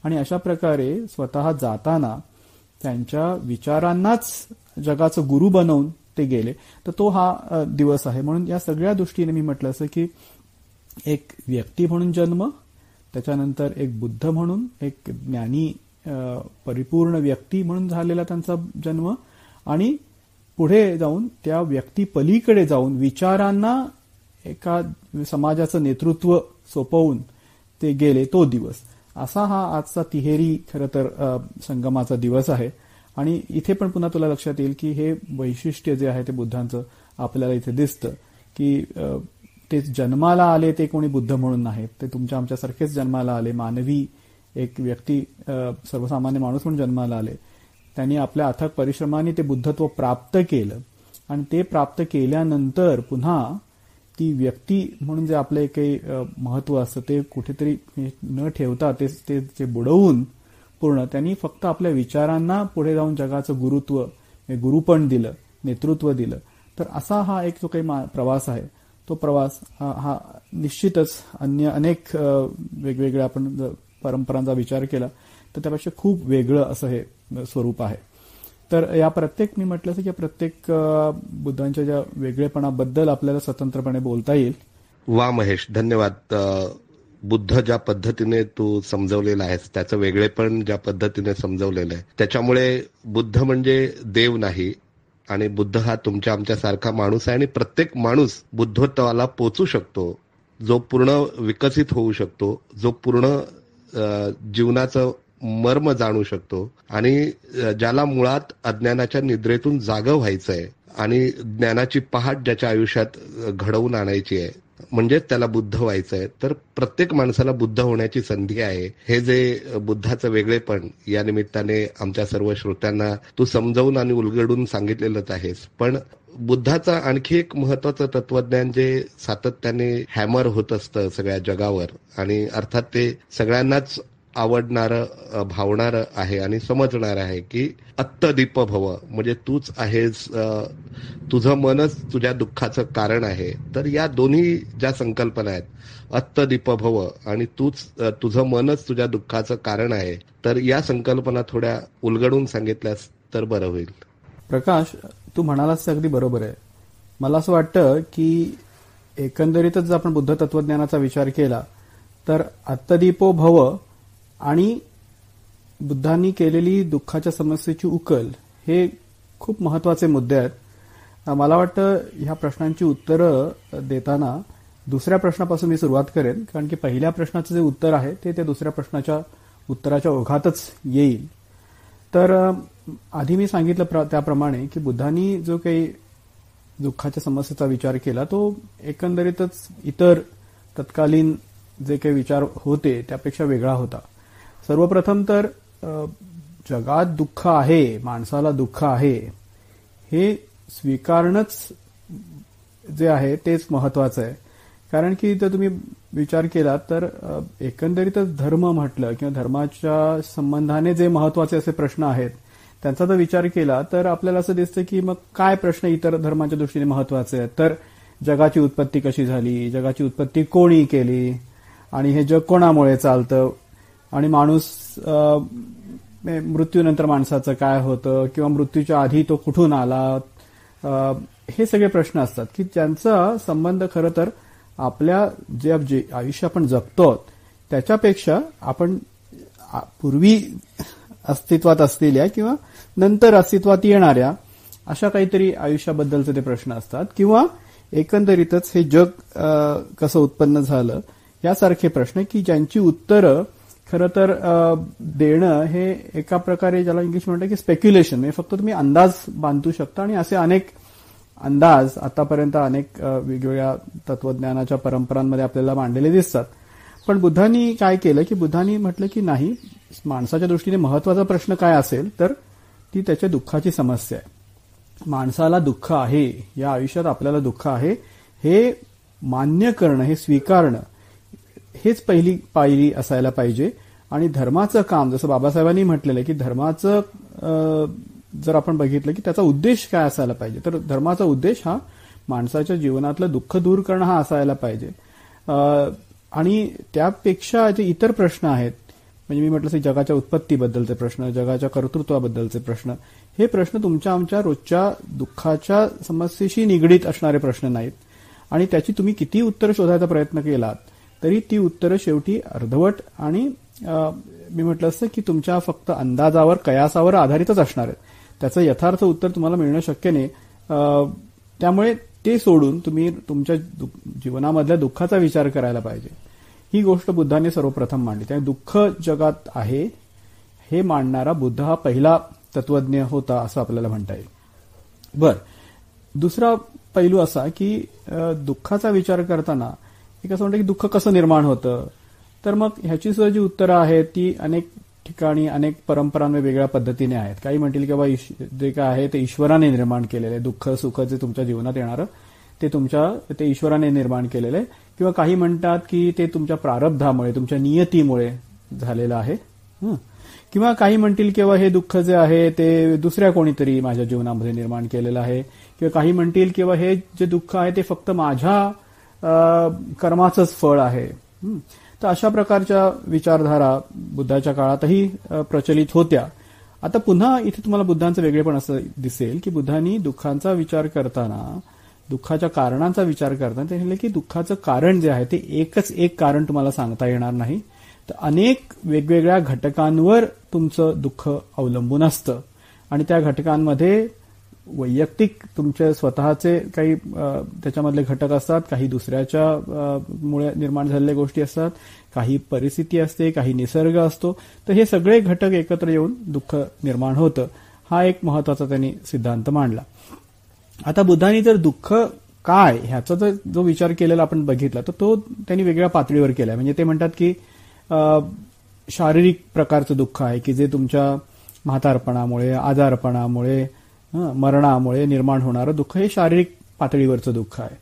आणि अशा प्रकारे स्वतः जाताना त्यांच्या विचारांनाच जगाचं गुरु बनवून ते गेले. तर तो हा दिवस आहे. म्हणून या सगळ्या दृष्टीने मी म्हटलं असं की एक व्यक्ती म्हणून जन्म, त्याच्यानंतर एक बुद्ध म्हणून, एक ज्ञानी परिपूर्ण व्यक्ती म्हणून झालेला त्यांचा जन्म, आणि पुढे जाऊन त्या व्यक्ती पलीकडे जाऊन विचारांना एका समाजाचं नेतृत्व सोपवून ते गेले, तो दिवस. असा हा आजचा तिहेरी खरं तर संगमाचा दिवस आहे. आणि इथे पण पुन्हा तुला लक्षात येईल की हे वैशिष्ट्य जे आहे ते बुद्धांचं आपल्याला इथे दिसतं की ते जन्माला आले ते कोणी बुद्ध म्हणून नाहीत, ते तुमच्या आमच्यासारखेच जन्माला आले, मानवी एक व्यक्ती, सर्वसामान्य माणूस म्हणून जन्माला आले. त्यांनी आपल्या अथक परिश्रमाने ते बुद्धत्व प्राप्त केलं. आणि ते प्राप्त केल्यानंतर पुन्हा ती व्यक्ती म्हणून जे आपलं काही महत्व असतं ते कुठेतरी न ठेवता ते बुडवून पूर्ण त्यांनी फक्त आपल्या विचारांना पुढे जाऊन जगाचं गुरुत्व, गुरुपण दिलं, नेतृत्व दिलं. तर असा हा एक जो काही प्रवास आहे, तो प्रवास हा निश्चितच अन्य अनेक वेगवेगळ्या आपण परंपरांचा विचार केला तर त्यापेक्षा खूप वेगळं असं हे स्वरूप आहे. तर या प्रत्येक, मी म्हटलं की प्रत्येक बुद्धांच्या ज्या वेगळेपणाबद्दल आपल्याला स्वतंत्रपणे बोलता येईल.
वा महेश, धन्यवाद. बुद्ध ज्या पद्धतीने तू समजवलेला आहेस, त्याचं वेगळेपण ज्या पद्धतीने समजवलेलं आहे, त्याच्यामुळे बुद्ध म्हणजे देव नाही, आणि बुद्ध हा तुमच्या आमच्यासारखा माणूस आहे, आणि प्रत्येक माणूस बुद्धत्वाला पोचू शकतो जो पूर्ण विकसित होऊ शकतो, जो पूर्ण जीवनाचं मर्म जाणू शकतो आणि ज्याला मुळात अज्ञानाच्या निद्रेतून जागं व्हायचंय आणि ज्ञानाची पहाट ज्याच्या आयुष्यात घडवून आणायची आहे, म्हणजे त्याला बुद्ध व्हायचंय. तर प्रत्येक माणसाला बुद्ध होण्याची संधी आहे. हे जे बुद्धाचं वेगळेपण या निमित्ताने आमच्या सर्व श्रोत्यांना तू समजावून आणि उलगडून सांगितलेलंच आहेस. पण बुद्धाचं आणखी एक महत्वाचं तत्वज्ञान जे सातत्याने हॅमर होत असतं सगळ्या जगावर आणि अर्थात ते सगळ्यांनाच आवडणारं, भावणारं आहे आणि समजणारं आहे की अत्तदीप भव, म्हणजे तूच आहेस, तुझं मनच तुझ्या दुःखाचं कारण आहे. तर या दोन्ही ज्या संकल्पना आहेत, अत्तदीप भव आणि तुझं मनच तुझ्या दुःखाचं कारण आहे, तर या संकल्पना थोड्या उलगडून सांगितल्यास तर बरं होईल.
प्रकाश, तू म्हणालास ते अगदी बरोबर आहे. मला असं वाटतं की एकंदरीतच जर आपण बुद्ध तत्वज्ञानाचा विचार केला तर अत्तदीपो भव आणि बुद्धांनी केलेली दुःखाच्या समस्येची उकल हे खूप महत्वाचे मुद्दे आहेत. मला वाटतं ह्या प्रश्नांची उत्तरं देताना दुसऱ्या प्रश्नापासून मी सुरुवात करेन, कारण की पहिल्या प्रश्नाचं जे उत्तर आहे ते दुसऱ्या प्रश्नाच्या उत्तराच्या ओघातच येईल. तर आधी मी सांगितलं त्याप्रमाणे की बुद्धांनी जो काही दुःखाच्या समस्येचा विचार केला तो एकंदरीतच इतर तत्कालीन जे काही विचार होते त्यापेक्षा वेगळा होता. सर्वप्रथम तर जगात दुःख आहे, माणसाला दुःख आहे हे स्वीकारणंच जे आहे तेच महत्वाचं आहे. कारण की जर तुम्ही विचार केला तर एकंदरीतच धर्म म्हटलं किंवा धर्माच्या संबंधाने जे महत्वाचे असे प्रश्न आहेत त्यांचा जर विचार केला तर आपल्याला असं दिसतं की मग काय प्रश्न इतर धर्माच्या दृष्टीने महत्वाचे आहेत. तर जगाची उत्पत्ती कशी झाली, जगाची उत्पत्ती कोणी केली आणि हे जग कोणामुळे चालतं आणि माणूस मृत्यूनंतर माणसाचं काय होतं किंवा मृत्यूच्या आधी तो कुठून आला, हे सगळे प्रश्न असतात की ज्यांचा संबंध खरं तर आपल्या जे आयुष्य आपण जगतो त्याच्यापेक्षा आपण पूर्वी अस्तित्वात असलेल्या किंवा नंतर अस्तित्वात येणाऱ्या अशा काहीतरी आयुष्याबद्दलचे ते प्रश्न असतात किंवा एकंदरीतच हे जग कसं उत्पन्न झालं यासारखे प्रश्न की ज्यांची उत्तरं खरं तर देणं हे एका प्रकारे ज्याला इंग्लिश म्हणतात की स्पेक्युलेशन, म्हणजे फक्त तुम्ही अंदाज बांधू शकता आणि असे अनेक अंदाज आतापर्यंत अनेक वेगवेगळ्या तत्वज्ञानाच्या परंपरांमध्ये आपल्याला मांडलेले दिसतात. पण बुद्धांनी काय केलं की बुद्धांनी म्हटलं की नाही, माणसाच्या दृष्टीने महत्वाचा प्रश्न काय असेल तर ती त्याच्या दुःखाची समस्या आहे. माणसाला दुःख आहे, या आयुष्यात आपल्याला दुःख आहे हे मान्य करणं, हे स्वीकारणं हेच पहिली पायरी असायला पाहिजे. आणि धर्माचं काम जसं बाबासाहेबांनी म्हटलेलं आहे की धर्माचं जर आपण बघितलं की त्याचा उद्देश काय असायला पाहिजे तर धर्माचा उद्देश हा माणसाच्या जीवनातलं दुःख दूर करणं हा असायला पाहिजे. आणि त्यापेक्षा जे इतर प्रश्न आहेत म्हणजे मी म्हटलं की जगाच्या उत्पत्तीबद्दलचे प्रश्न, जगाच्या कर्तृत्वाबद्दलचे प्रश्न, हे प्रश्न तुमच्या आमच्या रोजच्या दुःखाच्या समस्येशी निगडीत असणारे प्रश्न नाहीत आणि त्याची तुम्ही किती उत्तरं शोधायचा प्रयत्न केलात तरी ती उत्तरं शेवटी अर्धवट आणि मी म्हटलं असतं की तुमच्या फक्त अंदाजावर, कयासावर आधारितच असणार आहेत. त्याचं यथार्थ उत्तर तुम्हाला मिळणं शक्य नाही. त्यामुळे ते सोडून तुम्ही तुमच्या जीवनामधल्या दुःखाचा विचार करायला पाहिजे. ही गोष्ट बुद्धांनी सर्वप्रथम मांडली. त्यामुळे दुःख जगात आहे हे मांडणारा बुद्ध हा पहिला तत्वज्ञ होता असं आपल्याला म्हणता येईल. बरं, दुसरा पैलू असा की दुःखाचा विचार करताना एक असं म्हणतं की दुःख कसं निर्माण होतं, तर मग ह्याची सुद्धा जी उत्तरं आहेत ती अनेक ठिकाणी अनेक परंपरांमध्ये वेगळ्या पद्धतीने आहेत. काही म्हणतील की बाबा जे काय आहे ते ईश्वराने निर्माण केलेलं आहे, दुःख सुख जे तुमच्या जीवनात येणारं ते ईश्वराने निर्माण केलेलं आहे. किंवा काही म्हणतात की ते तुमच्या प्रारब्धामुळे, तुमच्या नियतीमुळे झालेलं आहे. किंवा काही म्हणतील किंवा हे दुःख जे आहे ते दुसऱ्या कोणीतरी माझ्या जीवनामध्ये निर्माण केलेलं आहे. किंवा काही म्हणतील किंवा हे जे दुःख आहे ते फक्त माझ्या कर्माचंच फळ आहे. तर अशा प्रकारच्या विचारधारा बुद्धाच्या काळातही प्रचलित होत्या. आता पुन्हा इथे तुम्हाला बुद्धांचं वेगळेपण असं दिसेल की बुद्धांनी दुःखांचा विचार करताना, दुःखाच्या कारणांचा विचार करताना ते म्हटले की दुःखाचं कारण जे आहे ते एकच एक कारण तुम्हाला सांगता येणार नाही, तर अनेक वेगवेगळ्या घटकांवर तुमचं दुःख अवलंबून असतं आणि त्या घटकांमध्ये वैयक्तिक तुमचे स्वतःचे काही त्याच्यामधले घटक असतात, काही दुसऱ्याच्या मुळे निर्माण झालेल्या गोष्टी असतात, काही परिस्थिती असते, काही निसर्ग असतो. तर हे सगळे घटक एकत्र येऊन दुःख निर्माण होतं. हा एक महत्वाचा त्यांनी सिद्धांत मांडला. आता बुद्धांनी जर दुःख काय ह्याचा जर जो विचार केलेला आपण बघितला तर तो त्यांनी वेगळ्या पातळीवर केलाय. म्हणजे ते म्हणतात की शारीरिक प्रकारचं दुःख आहे की जे तुमच्या म्हातारपणामुळे, आजारपणामुळे, मरणामुळे निर्माण होणारं दुःख हे शारीरिक पातळीवरचं दुःख आहे.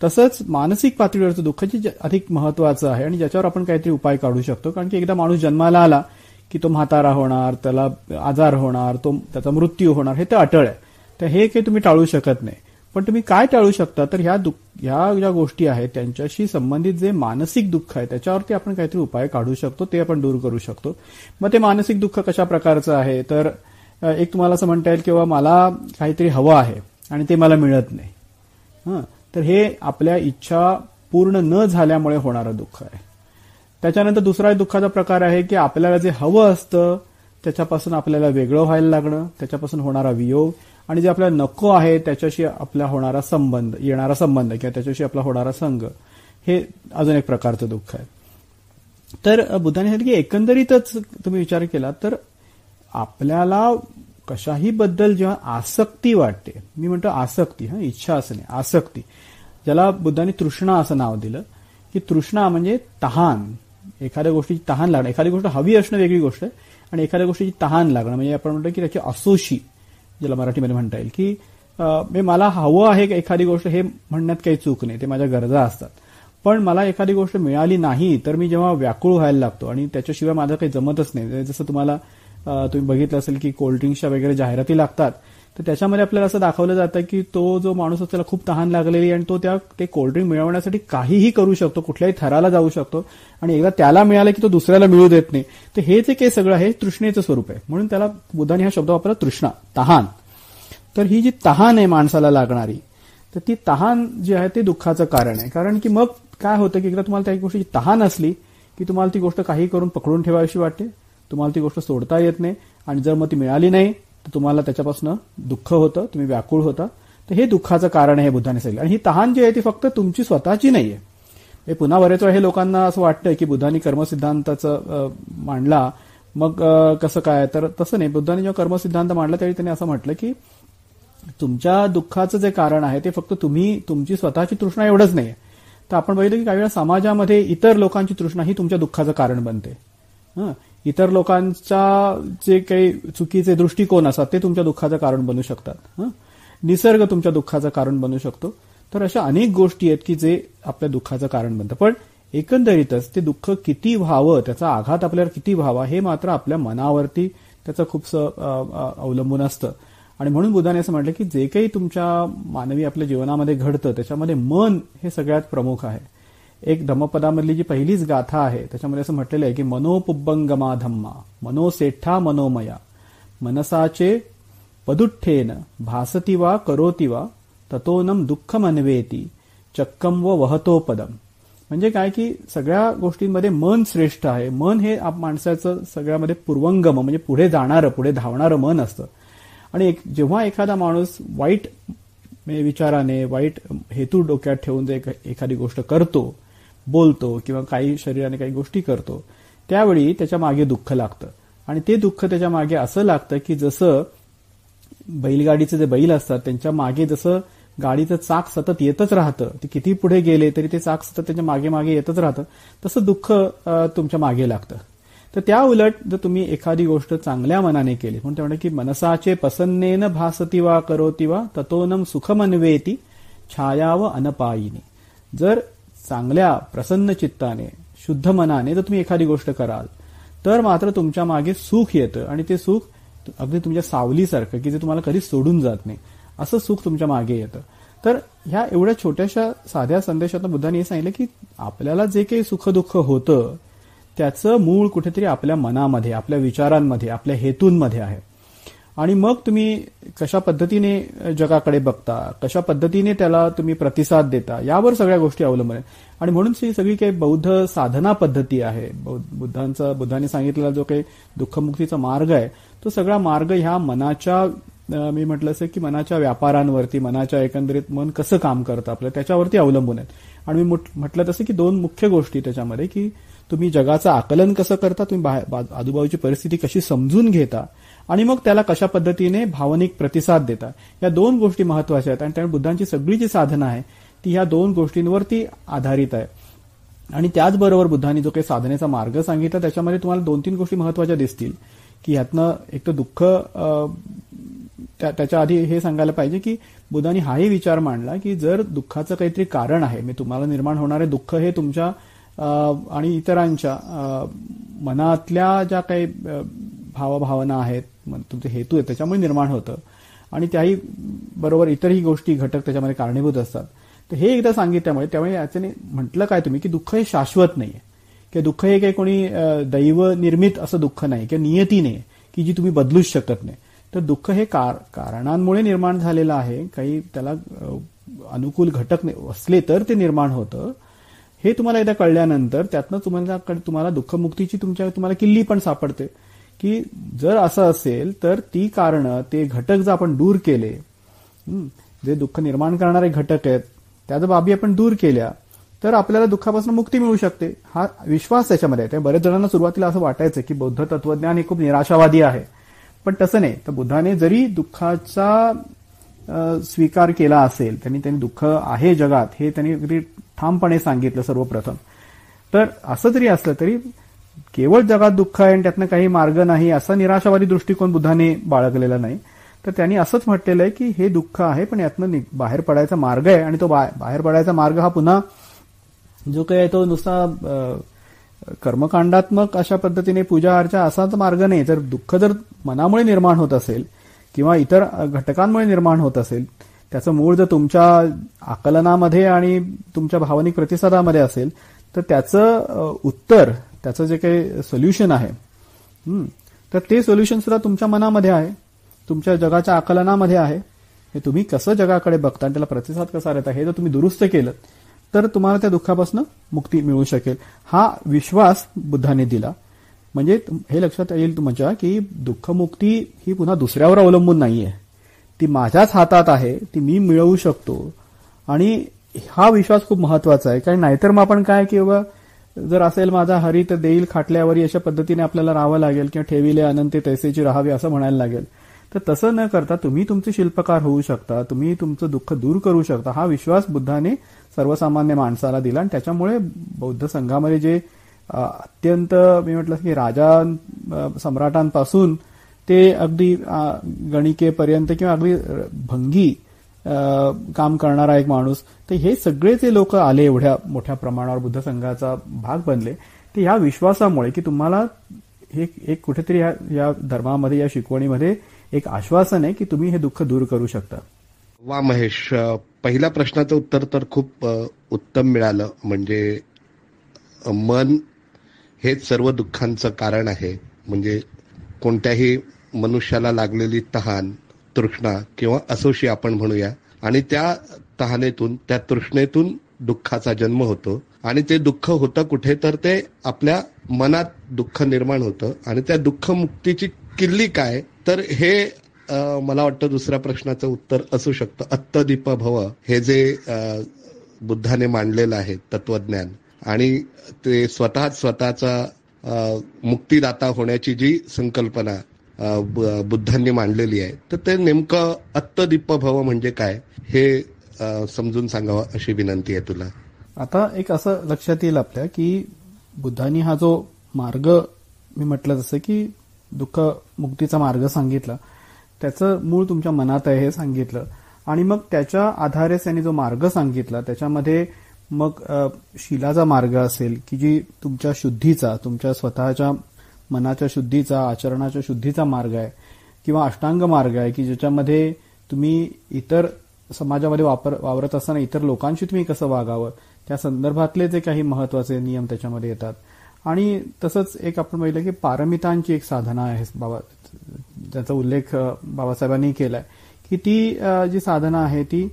तसंच मानसिक पातळीवरचं दुःख जे अधिक महत्वाचं आहे आणि ज्याच्यावर आपण काहीतरी उपाय काढू शकतो. कारण की एकदा माणूस जन्माला आला की तो म्हातारा होणार, त्याला आजार होणार, त्याचा मृत्यू होणार, हे तर अटळ आहे. तर हे काही तुम्ही टाळू शकत नाही. पण तुम्ही काय टाळू शकता तर ह्या ज्या गोष्टी आहेत त्यांच्याशी संबंधित जे मानसिक दुःख आहे त्याच्यावरती आपण काहीतरी उपाय काढू शकतो, ते आपण दूर करू शकतो. मग ते मानसिक दुःख कशा प्रकारचं आहे तर एक तुम्हाला असं म्हणता येईल किंवा मला काहीतरी हवं आहे आणि ते मला मिळत नाही. तर हे आपल्या इच्छा पूर्ण न झाल्यामुळे होणारं दुःख आहे. त्याच्यानंतर दुसरा दुःखाचा प्रकार आहे की आपल्याला जे हवं असतं त्याच्यापासून आपल्याला वेगळं व्हायला लागणं, त्याच्यापासून होणारा वियोग, आणि जे आपल्याला नको आहे त्याच्याशी आपला होणारा येणारा संबंध किंवा त्याच्याशी आपला होणारा संग, हे अजून एक प्रकारचं दुःख आहे. तर बुद्धाने सांगितलं की एकंदरीतच तुम्ही विचार केला तर आपल्याला कशाही बद्दल जेव्हा आसक्ती वाटते, मी म्हणतो आसक्ती, इच्छा असं नाही, आसक्ती, ज्याला बुद्धांनी तृष्णा असं नाव दिलं की तृष्णा म्हणजे तहान, एखाद्या गोष्टीची तहान लागणं. एखादी गोष्ट हवी असणं वेगळी गोष्ट आहे आणि एखाद्या गोष्टीची तहान लागणं म्हणजे आपण म्हणतो की त्याची असोशी, ज्याला मराठीमध्ये म्हणता येईल की मला हवं आहे एखादी गोष्ट हे म्हणण्यात काही चूक नाही, ते माझ्या गरजा असतात. पण मला एखादी गोष्ट मिळाली नाही तर मी जेव्हा व्याकुळ व्हायला लागतो आणि त्याच्याशिवाय माझं काही जमतच नाही. जसं तुम्ही बघितलं असेल की कोल्ड्रिंक्सच्या वगैरे जाहिराती लागतात तर त्याच्यामध्ये आपल्याला असं दाखवलं जातं की तो जो माणूस असतो त्याला खूप तहान लागलेली आणि तो ते कोल्ड्रिंक मिळवण्यासाठी काहीही करू शकतो, कुठल्याही थराला जाऊ शकतो आणि एकदा त्याला मिळालं की तो दुसऱ्याला मिळू देत नाही. तर हे जे काही सगळं आहे तृष्णेचं स्वरूप आहे. म्हणून त्याला बुद्धाने हा शब्द वापरला, तृष्णा, तहान. तर ही जी तहान आहे माणसाला लागणारी, तर ती तहान जी आहे ते दुःखाचं कारण आहे. कारण की मग काय होतं की एकदा तुम्हाला त्या गोष्टीची तहान असली की तुम्हाला ती गोष्ट काही करून पकडून ठेवावीशी वाटते, तुम्हाला ती गोष्ट सोडता येत नाही आणि जर मग ती मिळाली नाही तर तुम्हाला त्याच्यापासून दुःख होतं, तुम्ही व्याकुळ होता. तर हे दुःखाचं कारण आहे बुद्धाने सांगितलं. आणि ही तहान जी आहे ती फक्त तुमची स्वतःची नाहीये. हे पुन्हा बरेच वेळा हे लोकांना असं वाटतं की बुद्धांनी कर्मसिद्धांताचं मांडला मग कसं काय, तर तसं नाही. बुद्धांनी जेव्हा कर्मसिद्धांत मांडला त्यावेळी त्यांनी असं म्हटलं की तुमच्या दुःखाचं जे कारण आहे ते फक्त तुमची स्वतःची तृष्णा एवढंच नाहीये. तर आपण बघितलं की काही वेळा समाजामध्ये इतर लोकांची तृष्णा ही तुमच्या दुःखाचं कारण बनते. इतर लोकांचा जे काही चुकीचे दृष्टिकोन असतात ते तुमच्या दुःखाचं कारण बनू शकतात. निसर्ग तुमच्या दुःखाचं कारण बनू शकतो. तर अशा अनेक गोष्टी आहेत की जे आपल्या दुःखाचं कारण बनतं. पण एकंदरीतच ते दुःख किती व्हावं, त्याचा आघात आपल्याला किती व्हावा हे मात्र आपल्या मनावरती त्याचं खूपसं अवलंबून असतं. आणि म्हणून बुद्धाने असं म्हटलं की जे काही तुमच्या मानवी आपल्या जीवनामध्ये घडतं त्याच्यामध्ये मन हे सगळ्यात प्रमुख आहे. एक धम्मपदामधली जी पहिलीच गाथा आहे त्याच्यामध्ये असं म्हटलेलं आहे की मनोपुब्बंगमा धम्मा मनोसेठा मनोमया मनसाचे पदुठ्ठेन भासती वा करोती वा ततोनम दुःखमन्वेती चक्कम व वहतो पदम. म्हणजे काय की सगळ्या गोष्टींमध्ये मन श्रेष्ठ आहे. मन हे माणसाचं सगळ्यामध्ये पूर्वंगम म्हणजे पुढे जाणारं, पुढे धावणारं मन असतं. आणि जेव्हा एखादा माणूस वाईट विचाराने, वाईट हेतू डोक्यात ठेवून जे एखादी गोष्ट करतो, बोलतो किंवा काही शरीराने काही गोष्टी करतो त्यावेळी त्याच्या मागे दुःख लागतं. आणि ते दुःख त्याच्या मागे असं लागतं की जसं बैलगाडीचे जे बैल असतात त्यांच्या मागे जसं गाडीचं चाक सतत येतच राहतं, ते किती पुढे गेले तरी ते चाक सतत त्याच्या मागे मागे येतच राहतं, तसं दुःख तुमच्या मागे लागतं. तर त्या उलट जर तुम्ही एखादी गोष्ट चांगल्या मनाने केली, म्हणून ते म्हणतात की मनसाचे पसन्नेन भासती वा करोती वा ततोनम सुखमन्वेती छायाव अनपायिनी. जर चांगल्या प्रसन्न चित्ताने, शुद्ध मनाने जर तुम्ही एखादी गोष्ट कराल तर मात्र तुमच्या मागे सुख येतं आणि ते सुख अगदी तुमच्या सावलीसारखं की जे तुम्हाला कधीच सोडून जात नाही असं सुख तुमच्या मागे येतं. तर ह्या एवढ्या छोट्याशा साध्या संदेशातून बुद्धांनी हे सांगितलं की आपल्याला जे काही सुखदुःख होतं त्याचं मूळ कुठेतरी आपल्या मनामध्ये, आपल्या विचारांमध्ये, आपल्या हेतूंमध्ये आहे. आणि मग तुम्ही कशा पद्धतीने जगाकडे बघता, कशा पद्धतीने त्याला तुम्ही प्रतिसाद देता यावर सगळ्या गोष्टी अवलंबून आहेत. आणि म्हणून ही सगळी काही बौद्ध साधना पद्धती आहे, बुद्धांनी सांगितलेला जो काही दुःखमुक्तीचा मार्ग आहे तो सगळा मार्ग ह्या मनाच्या मी म्हटलं असं की मनाच्या व्यापारांवरती, मनाच्या एकंदरीत मन कसं काम करतं आपलं त्याच्यावरती अवलंबून आहेत. आणि मी म्हटलं तसं की दोन मुख्य गोष्टी त्याच्यामध्ये, की तुम्ही जगाचं आकलन कसं करता, तुम्ही आजूबाजूची परिस्थिती कशी समजून घेता आणि मग त्याला कशा पद्धतीने भावनिक प्रतिसाद देता, या दोन गोष्टी महत्वाच्या आहेत. आणि त्यामुळे बुद्धांची सगळी जी साधना आहे ती ह्या दोन गोष्टींवरती आधारित आहे. आणि त्याचबरोबर बुद्धांनी जो काही साधनेचा मार्ग सांगितला त्याच्यामध्ये तुम्हाला 2-3 गोष्टी महत्वाच्या दिसतील, की ह्यातनं एक तर दुःख, त्याच्या आधी हे सांगायला पाहिजे की बुद्धांनी हाही विचार मांडला की जर दुःखाचं काहीतरी कारण आहे, मी तुम्हाला निर्माण होणारे दुःख हे तुमच्या आणि इतरांच्या मनातल्या ज्या काही भावभावना आहेत, तुमचे हेतू आहेत त्याच्यामुळे निर्माण होतं आणि त्याही बरोबर इतरही गोष्टी घटक त्याच्यामध्ये कारणीभूत असतात. तर हे एकदा सांगितल्यामुळे त्यामुळे याच्याने म्हटलं काय तुम्ही की दुःख हे शाश्वत नाहीये, किंवा दुःख हे काही कोणी दैव निर्मित असं दुःख नाही किंवा नियती नाही की जी तुम्ही बदलूच शकत नाही. तर दुःख हे कारणांमुळे निर्माण झालेलं आहे, काही त्याला अनुकूल घटक असले तर ते निर्माण होतं. हे तुम्हाला एकदा कळल्यानंतर त्यातनं तुम्हाला दुःखमुक्तीची तुम्हाला किल्ली पण सापडते, की जर असं असेल तर ती कारणं, ते घटक जर आपण दूर केले, जे दुःख निर्माण करणारे घटक आहेत त्या जर बाबी आपण दूर केल्या तर आपल्याला दुःखापासून मुक्ती मिळू शकते. हा विश्वास त्याच्यामध्ये आहे. बरेच जणांना सुरुवातीला असं वाटायचं की बौद्ध तत्वज्ञान हे खूप निराशावादी आहे, पण तसं नाही. तर बुद्धाने जरी दुःखाचा स्वीकार केला असेल, त्यांनी दुःख आहे जगात हे त्यांनी अगदी ठामपणे सांगितलं सर्वप्रथम. तर असं जरी असलं तरी केवळ जगात दुःख आहे आणि त्यातनं काही मार्ग नाही असा निराशावादी दृष्टिकोन बुद्धाने बाळगलेला नाही. तर त्यांनी असंच म्हटलेलं आहे की हे दुःख आहे पण यातनं बाहेर पडायचा मार्ग आहे, आणि तो बाहेर पडायचा मार्ग हा पुन्हा जो काही आहे तो नुसता कर्मकांडात्मक अशा पद्धतीने पूजा अर्चा असाच मार्ग नाही. जर दुःख जर मनामुळे निर्माण होत असेल किंवा इतर घटकांमुळे निर्माण होत असेल, त्याचं मूळ जर तुमच्या आकलनामध्ये आणि तुमच्या भावनिक प्रतिसादामध्ये असेल, तर त्याचं उत्तर, त्याचं जे काही सोल्युशन आहे, तर ते सोल्युशन सुद्धा तुमच्या मनामध्ये आहे, तुमच्या जगाच्या आकलनामध्ये आहे. हे तुम्ही कसं जगाकडे बघता आणि त्याला प्रतिसाद कसा देता हे जर तुम्ही दुरुस्त केलं तर तुम्हाला त्या दुःखापासून मुक्ती मिळू शकेल. हा विश्वास बुद्धाने दिला. म्हणजे हे लक्षात येईल तुमच्या की दुःखमुक्ती ही पुन्हा दुसऱ्यावर अवलंबून नाहीये, ती माझ्याच हातात आहे, ती मी मिळवू शकतो. आणि हा विश्वास खूप महत्वाचा आहे. कारण नाहीतर मग आपण काय, किंवा जर असेल माझा हरी तर देईल खाटल्यावरी अशा पद्धतीने आपल्याला राहावं लागेल, किंवा ठेविले अनंते तैसेची राहावी असं म्हणायला लागेल. तर तसं न करता तुम्ही तुमचे शिल्पकार होऊ शकता, तुम्ही तुमचं दुःख दूर करू शकता. हा विश्वास बुद्धाने सर्वसामान्य माणसाला दिला. आणि त्याच्यामुळे बौद्ध संघामध्ये जे अत्यंत, मी म्हटलं की राजा सम्राटांपासून ते अगदी गणिकेपर्यंत किंवा अगदी भंगी काम करणारा एक माणूस, तर हे सगळे जे लोक आले एवढ्या मोठ्या प्रमाणावर बुद्ध संघाचा भाग बनले, ते ह्या विश्वासामुळे की तुम्हाला एक कुठेतरी या धर्मामध्ये, या शिकवणीमध्ये एक आश्वासन आहे की तुम्ही हे दुःख दूर करू शकता.
वा महेश, पहिल्या प्रश्नाचं उत्तर तर खूप उत्तम मिळालं. म्हणजे मन हेच सर्व दुःखांचं कारण आहे. म्हणजे कोणत्याही मनुष्याला लागलेली तहान, तृष्णा किंवा असोशी आपण म्हणूया, आणि त्या तहानेतून, त्या तृष्णेतून दुःखाचा जन्म होतो. आणि ते दुःख होतं कुठे, तर ते आपल्या मनात दुःख निर्माण होतं. आणि त्या दुःखमुक्तीची किल्ली काय, तर हे मला वाटतं दुसऱ्या प्रश्नाचं उत्तर असू शकतं. अत्तदीप भव हे जे बुद्धाने मांडलेलं आहे तत्वज्ञान, आणि ते स्वतःचा मुक्तिदाता होण्याची जी संकल्पना बुद्धांनी मांडलेली आहे, तर ते नेमकं अत्तदीप भव म्हणजे काय हे समजून सांगावं अशी विनंती आहे तुला.
आता एक असं लक्षात येईल आपल्या की बुद्धांनी हा जो मार्ग मी म्हटलं जसं की दुःख मुक्तीचा मार्ग सांगितला, त्याचं मूळ तुमच्या मनात आहे हे सांगितलं. आणि मग त्याच्या आधारे त्यांनी जो मार्ग सांगितला त्याच्यामध्ये मग शीलाचा मार्ग असेल की जी तुमच्या शुद्धीचा, तुमच्या स्वतःच्या मनाच्या शुद्धीचा, आचरणाच्या शुद्धीचा मार्ग आहे, किंवा अष्टांग मार्ग आहे की ज्याच्यामध्ये तुम्ही इतर समाजामध्ये वावरत असताना इतर लोकांशी तुम्ही कसं वागावं त्या संदर्भातले जे काही महत्वाचे नियम त्याच्यामध्ये येतात. आणि तसंच एक आपण पाहिलं की पारमितांची एक साधना आहे बाबा, ज्याचा उल्लेख बाबासाहेबांनी केलाय, की ती जी साधना आहे ती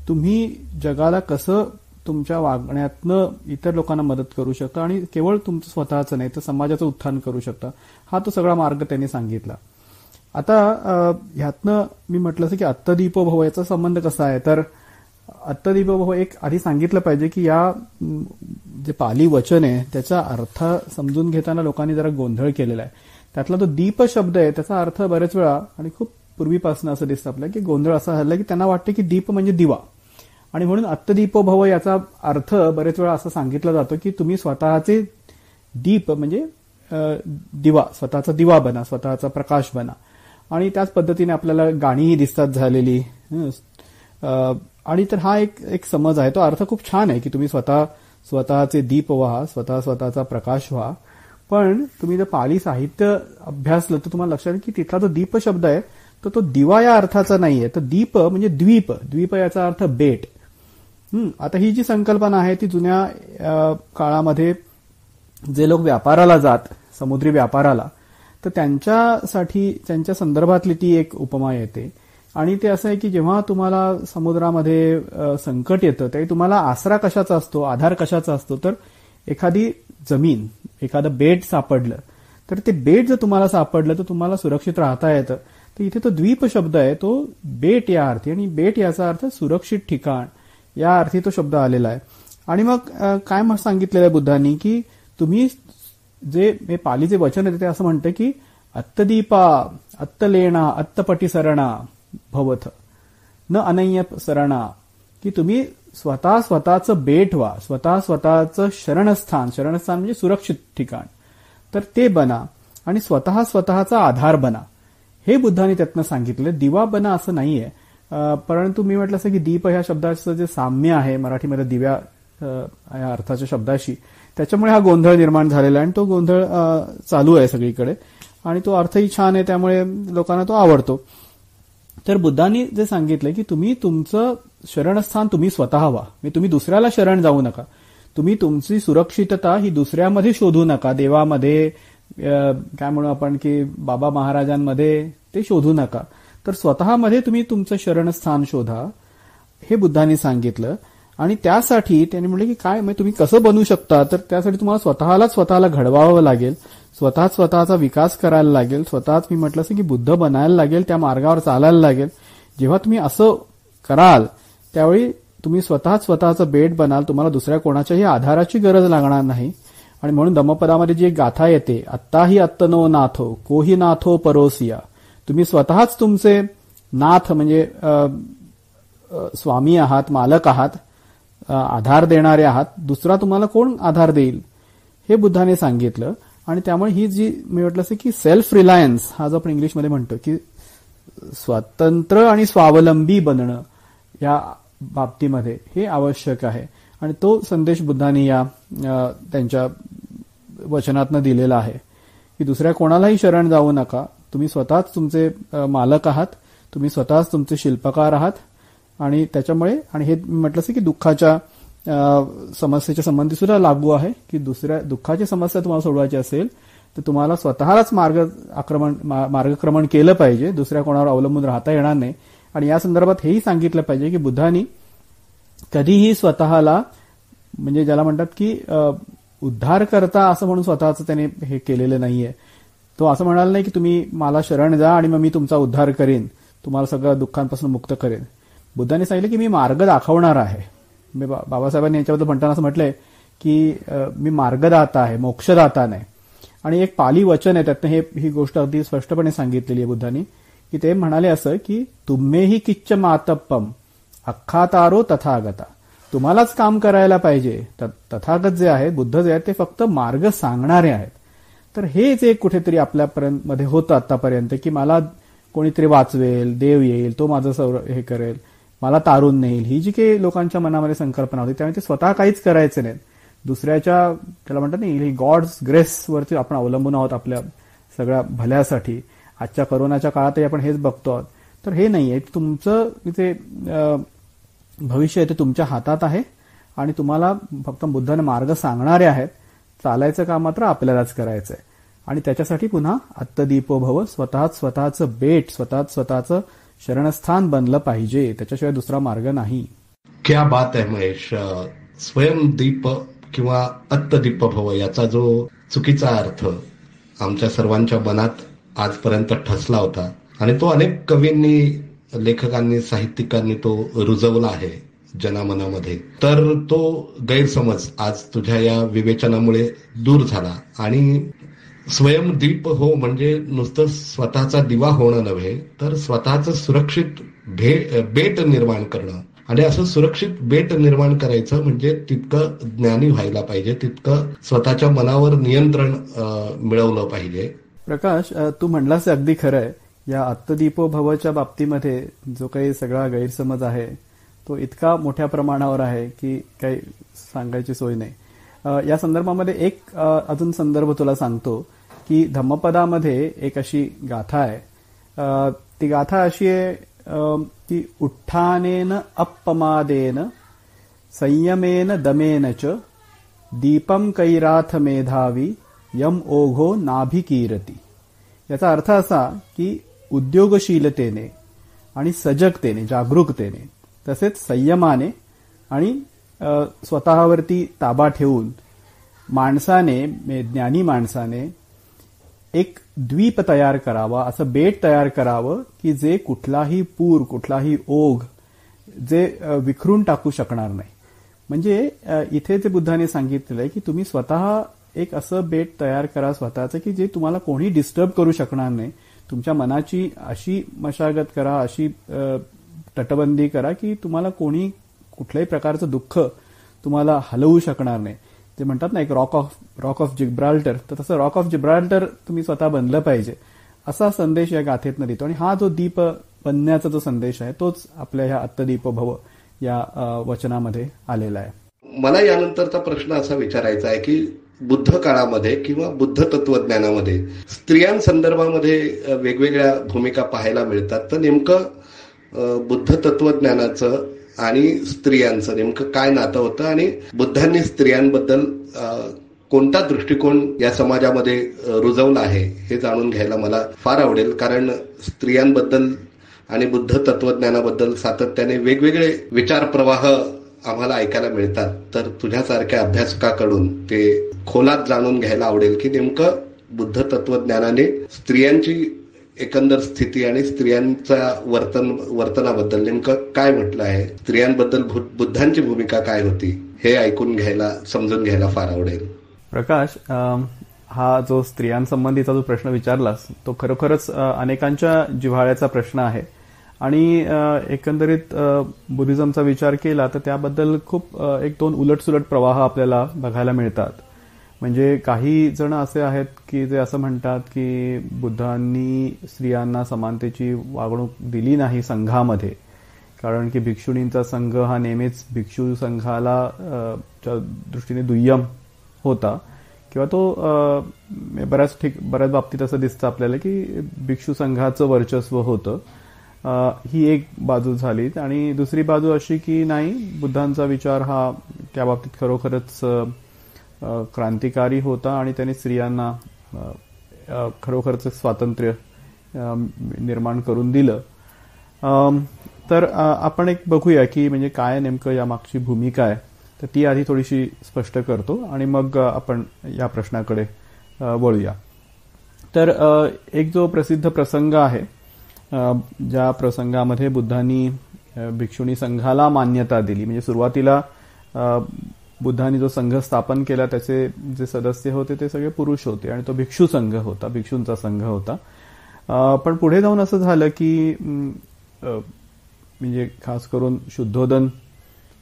तुम्ही जगाला कसं तुमच्या वागण्यातनं इतर लोकांना मदत करू शकता आणि केवळ तुमचं स्वतःचं नाही तर समाजाचं उत्थान करू शकता, हा तो सगळा मार्ग त्यांनी सांगितला. आता ह्यातनं मी म्हटलं असं की अत्तदीपो भव याचा संबंध कसा आहे, तर अत्तदीपो भव एक आधी सांगितलं पाहिजे की या जे पाली वचन आहे त्याचा अर्थ समजून घेताना लोकांनी जरा गोंधळ केलेला आहे. त्यातला तो दीप शब्द आहे त्याचा अर्थ बरेच वेळा आणि खूप पूर्वीपासून असं दिसतं आपल्याला की गोंधळ असा झाला की त्यांना वाटतं की दीप म्हणजे दिवा, आणि म्हणून अत्तदीपो भव याचा अर्थ बरेच वेळा असं सांगितलं जातो की तुम्ही स्वतःचे दीप म्हणजे दिवा, स्वतःचा दिवा बना, स्वतःचा प्रकाश बना. आणि त्याच पद्धतीने आपल्याला गाणीही दिसतात झालेली. आणि तर हा एक समज आहे, तो अर्थ खूप छान आहे की तुम्ही स्वतःचे दीप व्हा, स्वतःचा प्रकाश व्हा. पण तुम्ही जर पाली साहित्य अभ्यासलं तर तुम्हाला लक्षात येईल की तिथला जो दीप शब्द आहे तो दिवा या अर्थाचा नाहीये, तर दीप म्हणजे द्वीप याचा अर्थ बेट. आता ही जी संकल्पना आहे ती जुन्या काळामध्ये जे लोक व्यापाराला जात, समुद्री व्यापाराला, तर त्यांच्या संदर्भातली ती एक उपमा येते. आणि ते असं आहे की जेव्हा तुम्हाला समुद्रामध्ये संकट येतं त्यावेळी तुम्हाला आसरा कशाचा असतो, आधार कशाचा असतो, तर एखादी जमीन, एखादं बेट सापडलं, तर ते बेट जर तुम्हाला सापडलं तर तुम्हाला सुरक्षित राहता येतं. तर इथे तो द्वीप शब्द आहे तो बेट या अर्थी, आणि बेट याचा अर्थ सुरक्षित ठिकाण या अर्थी तो शब्द आलेला आहे. आणि मग काय सांगितलेलं आहे बुद्धांनी की तुम्ही जे पालीचे वचन आहे ते असं म्हणतं की अत्तदीपा अत्तलेणा अत्तपटीसरणा भवथ न अनन्य सरणा, की तुम्ही स्वतःचं बेट व्हा, स्वतःचं शरणस्थान म्हणजे सुरक्षित ठिकाण, तर ते बना आणि स्वतःचा आधार बना. हे बुद्धांनी त्यातनं सांगितलं. दिवा बना असं नाहीये, परंतु मी म्हटलं असं की दीप ह्या शब्दाचं जे साम्य आहे मराठीमध्ये दिव्या या अर्थाच्या शब्दाशी, त्याच्यामुळे हा गोंधळ निर्माण झालेला आहे आणि तो गोंधळ चालू आहे सगळीकडे, आणि तो अर्थही छान आहे त्यामुळे लोकांना तो आवडतो. तर बुद्धांनी जे सांगितलं की तुम्ही तुमचं शरणस्थान तुम्ही स्वतः व्हा, तुम्ही दुसऱ्याला शरण जाऊ नका. तुम्ही तुमची सुरक्षितता ही दुसऱ्यामध्ये शोधू नका, देवामध्ये, काय म्हणू आपण की बाबा महाराजांमध्ये ते शोधू नका, तर स्वतःमध्ये तुम्ही तुमचं शरणस्थान शोधा, हे बुद्धांनी सांगितलं. आणि त्यासाठी त्यांनी म्हटलं की काय म्हणजे तुम्ही कसं बनू शकता, तर त्यासाठी तुम्हाला स्वतःला घडवावं लागेल, स्वतःचा विकास करायला लागेल, स्वतःच मी म्हटलं असं की बुद्ध बनायला लागेल, त्या मार्गावर चालायला लागेल. जेव्हा तुम्ही असं कराल त्यावेळी तुम्ही स्वतःचं बेट बनाल, तुम्हाला दुसऱ्या कोणाच्याही आधाराची गरज लागणार नाही. आणि म्हणून धम्मपदामध्ये जी एक गाथा येते, आत्ताही अत्तनो नाथो कोही नाथो परोसिया, तुम्ही स्वतःच तुमचे नाथ म्हणजे स्वामी आहात, मालक आहात, आधार देणारे आहात, दुसरा तुम्हाला कोण आधार देईल, हे बुद्धाने सांगितलं. आणि त्यामुळे ही जी मी म्हटलं असं की सेल्फ रिलायन्स हा जो आपण इंग्लिशमध्ये म्हणतो की स्वतंत्र आणि स्वावलंबी बनणं या बाबतीमध्ये हे आवश्यक आहे. आणि तो संदेश बुद्धांनी या त्यांच्या वचनातनं दिलेला आहे की दुसऱ्या कोणालाही शरण जाऊ नका, तुम्ही स्वतःच तुमचे मालक आहात, तुम्ही स्वतःच तुमचे शिल्पकार आहात. आणि त्याच्यामुळे, आणि हे म्हटलं असं की दुःखाच्या समस्येच्या संबंधी सुद्धा लागू आहे की दुसऱ्या दुःखाची समस्या तुम्हाला सोडवायची असेल तर तुम्हाला स्वतःलाच मार्गक्रमण केलं पाहिजे, दुसऱ्या कोणावर अवलंबून राहता येणार नाही. आणि या संदर्भात हेही सांगितलं पाहिजे की बुद्धांनी कधीही स्वतःला म्हणजे ज्याला म्हणतात की उद्धार करता असं म्हणून स्वतःचं त्याने हे केलेलं नाहीये. तो असं म्हणाला नाही की तुम्ही मला शरण जा आणि मग मी तुमचा उद्धार करेन, तुम्हाला सगळ्या दुःखांपासून मुक्त करेन. बुद्धांनी सांगितलं की मी मार्ग दाखवणार आहे. बाबासाहेबांनी याच्याबद्दल म्हणताना असं म्हटलंय की मी मार्गदाता आहे, मोक्षदाता नाही. आणि एक पाली वचन आहे त्यातनं ही गोष्ट अगदी स्पष्टपणे सांगितलेली आहे बुद्धांनी की ते म्हणाले असं की तुम्हेही किच्च मातप्पम अख्खातारो तथागता, तुम्हालाच काम करायला पाहिजे. तथागत जे आहेत, बुद्ध जे आहेत ते फक्त मार्ग सांगणारे आहेत. तर हेच एक कुठेतरी आपल्यापर्यंत मध्ये होतं आतापर्यंत की मला कोणीतरी वाचवेल, देव येईल, तो माझं हे करेल, मला तारून नेईल, ही जी काही लोकांच्या मनामध्ये संकल्पना होती त्यामुळे ते स्वतः काहीच करायचे नाहीत, दुसऱ्याच्या त्याला म्हणतात नाही गॉड्स ग्रेसवरती आपण अवलंबून आहोत आपल्या सगळ्या भल्यासाठी. आजच्या कोरोनाच्या काळातही आपण हेच बघतो आहोत. तर हे नाहीये, तुमचं इथे भविष्य आहे ते तुमच्या हातात आहे आणि तुम्हाला फक्त बुद्धाने मार्ग सांगणारे आहेत, चालायचं काम मात्र आपल्यालाच करायचंय. आणि त्याच्यासाठी पुन्हा अत्तदीपो भव, स्वतःचं बेट, स्वतःचं शरणस्थान बनलं पाहिजे, त्याच्याशिवाय दुसरा मार्ग नाही.
क्या बात आहे महेश. स्वयंदीप किंवा अत्तदीप भव याचा जो चुकीचा अर्थ आमच्या सर्वांच्या मनात आजपर्यंत ठसला होता आणि तो अनेक कवींनी, लेखकांनी, साहित्यिकांनी तो रुजवला आहे जनामनामध्ये. तर तो गैरसमज आज तुझ्या या विवेचनामुळे दूर झाला आणि स्वयंदीप हो म्हणजे नुसतं स्वतःचा दिवा होणं नव्हे, तर स्वतःचं सुरक्षित बेट निर्माण करणं. आणि असं सुरक्षित बेट निर्माण करायचं म्हणजे तितकं ज्ञानी व्हायला पाहिजे, तितकं स्वतःच्या मनावर नियंत्रण मिळवलं पाहिजे.
प्रकाश, तू म्हणलास अगदी खरं आहे. या आत्तदीपो भवच्या बाबतीमध्ये जो काही सगळा गैरसमज आहे तो इतका मोठ्या प्रमाणावर आहे की काही सांगायची सोय नाही. या संदर्भामध्ये एक अजून संदर्भ तुला सांगतो की धम्मपदामध्ये एक अशी गाथा आहे. ती गाथा अशी आहे की उत्थानेन अपमादेन संयमेन दमेन च दीपम कैराथ मेधावी यम ओघो नाभिकीरती. याचा अर्थ असा की उद्योगशीलतेने आणि सजगतेने, जागरूकतेने, तसेच संयमाने आणि स्वतःवरती ताबा ठेवून माणसाने, ज्ञानी माणसाने एक द्वीप तयार करावा, असं बेट तयार करावं की जे कुठलाही पूर, कुठलाही ओघ जे विखरून टाकू शकणार नाही. म्हणजे इथे जे बुद्धाने सांगितलेलं आहे की तुम्ही स्वतः एक असं बेट तयार करा स्वतःचं की जे तुम्हाला कोणी डिस्टर्ब करू शकणार नाही. तुमच्या मनाची अशी मशागत करा, अशी तटबंदी करा की तुम्हाला कोणी कुठल्याही प्रकारचं दुःख तुम्हाला हलवू शकणार नाही. ते म्हणतात ना एक रॉक ऑफ जिब्राल्टर, तर तसं रॉक ऑफ जिब्राल्टर तुम्ही स्वतः बनलं पाहिजे, असा संदेश या गाथेतनं देतो. आणि हा जो दीप बनण्याचा जो संदेश आहे तोच आपल्या ह्या आत्तदीपो भव या वचनामध्ये आलेला आहे.
मला यानंतरचा प्रश्न असा विचारायचा आहे की बुद्ध काळामध्ये किंवा बुद्ध तत्वज्ञानामध्ये स्त्रियांसंदर्भामध्ये वेगवेगळ्या भूमिका पाहायला मिळतात. तर नेमकं बुद्ध तत्वज्ञानाचं आणि स्त्रियांचं नेमकं काय नातं होतं आणि बुद्धांनी स्त्रियांबद्दल कोणता दृष्टिकोन या समाजामध्ये रुजवला आहे हे जाणून घ्यायला मला फार आवडेल. कारण स्त्रियांबद्दल आणि बुद्ध तत्वज्ञानाबद्दल सातत्याने वेगवेगळे विचार प्रवाह आम्हाला ऐकायला मिळतात. तर तुझ्यासारख्या अभ्यासकाकडून ते खोलात जाणून घ्यायला आवडेल की नेमकं बुद्ध तत्वज्ञानाने स्त्रियांची एकंदर स्थिती आणि स्त्रियांच्या वर्तनाबद्दल नेमकं काय म्हटलं आहे, स्त्रियांबद्दल बुद्धांची भूमिका काय होती हे ऐकून घ्यायला, समजून घ्यायला फार आवडेल.
प्रकाश, हा जो स्त्रियांसंबंधीचा जो प्रश्न विचारलास तो खरोखरच अनेकांच्या जिव्हाळ्याचा प्रश्न आहे. आणि एकंदरीत बुद्धिझमचा विचार केला तर त्याबद्दल खूप एक दोन उलटसुलट प्रवाह आपल्याला बघायला मिळतात. म्हणजे काही जण असे आहेत की जे असं म्हणतात की बुद्धांनी स्त्रियांना समानतेची वागणूक दिली नाही संघामध्ये, कारण की भिक्षुणींचा संघ हा नेहमीच भिक्षू संघाला च्या दृष्टीने दुय्यम होता किंवा तो बऱ्याच बाबतीत असं दिसतं आपल्याला की भिक्षू संघाचं वर्चस्व होतं. ही एक बाजू झाली. आणि दुसरी बाजू अशी की नाही, बुद्धांचा विचार हा त्या बाबतीत खरोखरच क्रांतिकारी होता आणि त्यांनी स्त्रियांना खरोखरच स्वातंत्र्य निर्माण करून दिलं. तर आपण एक बघूया की म्हणजे काय नेमकं या मागची भूमिका आहे, तर ती आधी थोडीशी स्पष्ट करतो आणि मग आपण या प्रश्नाकडे वळूया. तर एक जो प्रसिद्ध प्रसंग आहे, ज्या प्रसंगामध्ये बुद्धांनी भिक्षुणी संघाला मान्यता दिली, म्हणजे सुरुवातीला बुद्धांनी जो संघ स्थापन केला त्याचे जे सदस्य होते ते सगळे पुरुष होते आणि तो भिक्षू संघ होता, भिक्षूंचा संघ होता. पण पुढे जाऊन असं झालं की म्हणजे खास करून शुद्धोदन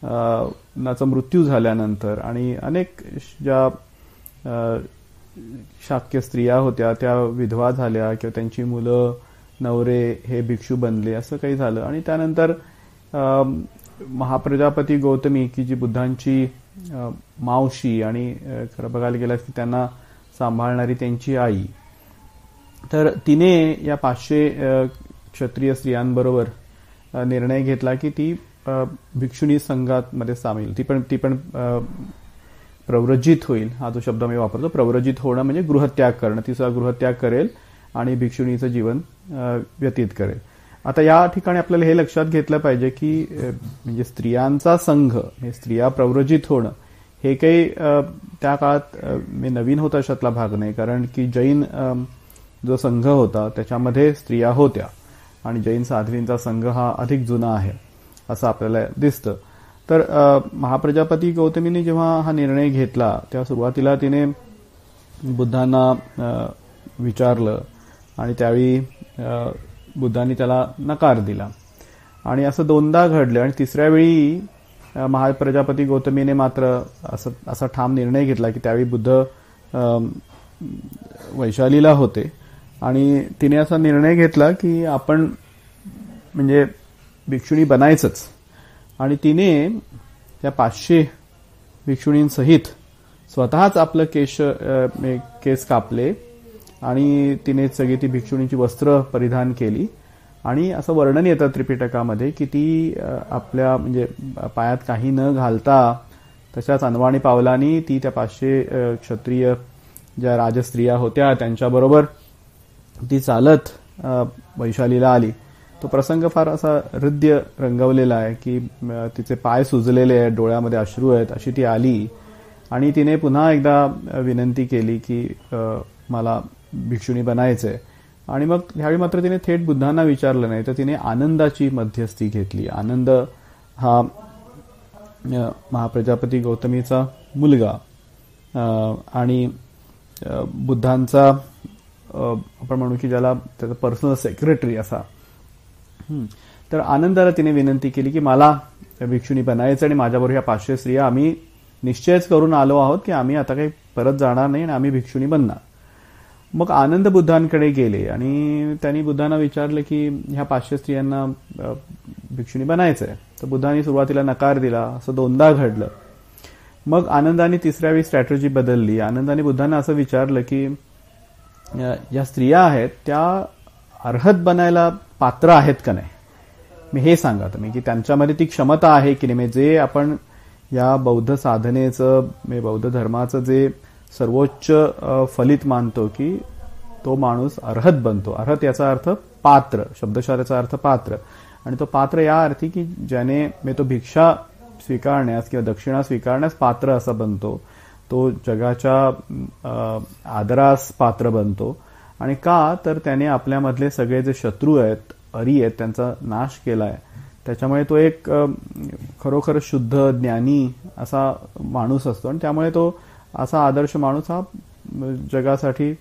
नाचा मृत्यू झाल्यानंतर आणि अनेक ज्या शाक्य स्त्रिया होत्या त्या विधवा झाल्या किंवा त्यांची मुलं नवरे हे भिक्षू बनले, असं काही झालं. आणि त्यानंतर महाप्रजापती गौतमी की जी बुद्धांची मावशी आणि खरं बघायला गेलं की त्यांना सांभाळणारी त्यांची आई, तर तिने या 500 क्षत्रिय स्त्रियांबरोबर निर्णय घेतला की ती भिक्षुणी संघात मध्ये सामील, ती पण प्रव्रजित होईल. हा जो शब्द मी वापरतो, प्रव्रजित होणं म्हणजे गृहत्याग करणं, ती सुद्धा गृहत्याग करेल आणि भिक्षुणीचं जीवन व्यतीत करेल. आता या ठिकाणी आपल्याला हे लक्षात घेतलं पाहिजे की म्हणजे स्त्रियांचा संघ, हे स्त्रिया प्रव्रजित होणं हे काही त्या काळात नवीन होतं अशातला भाग नाही, कारण की जैन जो संघ होता त्याच्यामध्ये स्त्रिया होत्या. आणि जैन साध्वींचा संघ हा अधिक जुना आहे असं आपल्याला दिसतं. तर महाप्रजापती गौतमीने जेव्हा हा निर्णय घेतला तेव्हा सुरुवातीला तिने बुद्धांना विचारलं आणि त्यावेळी बुद्धांनी त्याला नकार दिला आणि असं दोनदा घडलं. आणि तिसऱ्या वेळी महाप्रजापती गौतमीने मात्र असा ठाम निर्णय घेतला की त्यावेळी बुद्ध वैशालीला होते आणि तिने असा निर्णय घेतला की आपण म्हणजे भिक्षुणी बनायचंच. आणि तिने त्या 500 भिक्षुणींसहित स्वतःच आपलं केस कापले आणि तिने सगळी ती भिक्षुणीची वस्त्र परिधान केली. आणि असं वर्णन येतं त्रिपिटकामध्ये की ती आपल्या म्हणजे पायात काही न घालता तशाच अनवाणी पावलांनी ती त्या 500 क्षत्रिय ज्या राजस्त्रिया होत्या त्यांच्याबरोबर ती चालत वैशालीला आली. तो प्रसंग फार असा हृदय रंगवलेला आहे की तिचे पाय सुजलेले आहेत, डोळ्यामध्ये अश्रू आहेत, अशी ती आली आणि तिने पुन्हा एकदा विनंती केली की मला भिक्षुणी बनायचंय. आणि मग ह्यावेळी मात्र तिने थेट बुद्धांना विचारलं नाही, तर तिने आनंदाची मध्यस्थी घेतली. आनंद हा महाप्रजापती गौतमीचा मुलगा आणि बुद्धांचा आपण म्हणू की ज्याला त्याचा पर्सनल सेक्रेटरी असा. तर आनंदाला तिने विनंती केली की मला भिक्षुणी बनायचं आणि माझ्याबरोबर ह्या 500 स्त्रिया आम्ही निश्चयच करून आलो आहोत की आम्ही आता काही परत जाणार नाही आणि आम्ही भिक्षुणी बनणार. मग आनंद बुद्धांकडे गेले आणि त्यांनी बुद्धांना विचारलं की ह्या 500 स्त्रियांना भिक्षुणी बनायचंय. तर बुद्धांनी सुरुवातीला नकार दिला. असं दोनदा घडलं. मग आनंदाने तिसऱ्या वेळी स्ट्रॅटेजी बदलली. आनंदाने बुद्धांना असं विचारलं की या स्त्रिया आहेत त्या अर्हत बनायला पात्र आहेत का नाही, मी हे सांगा तुम्ही की त्यांच्यामध्ये ती क्षमता आहे की नाही. जे आपण या बौद्ध साधनेचं बौद्ध धर्माचं जे सर्वोच्च फलित मानतो की तो माणूस अर्हत बनतो. अर्हत याचा अर्थ पात्र, शब्दशः अर्थ पात्र. आणि तो पात्र या अर्थी की ज्याने तो भिक्षा स्वीकारण्यास किंवा दक्षिणा स्वीकारण्यास पात्र असा बनतो, तो जगाच्या आदरास पात्र बनतो. आणि का तर त्याने आपल्यामधले सगळे जे शत्रू आहेत, अरी आहेत, त्यांचा नाश केलाय. त्याच्यामुळे तो एक खरोखर शुद्ध ज्ञानी असा माणूस असतो आणि त्यामुळे तो असा आदर्श माणूस हा जगासाठी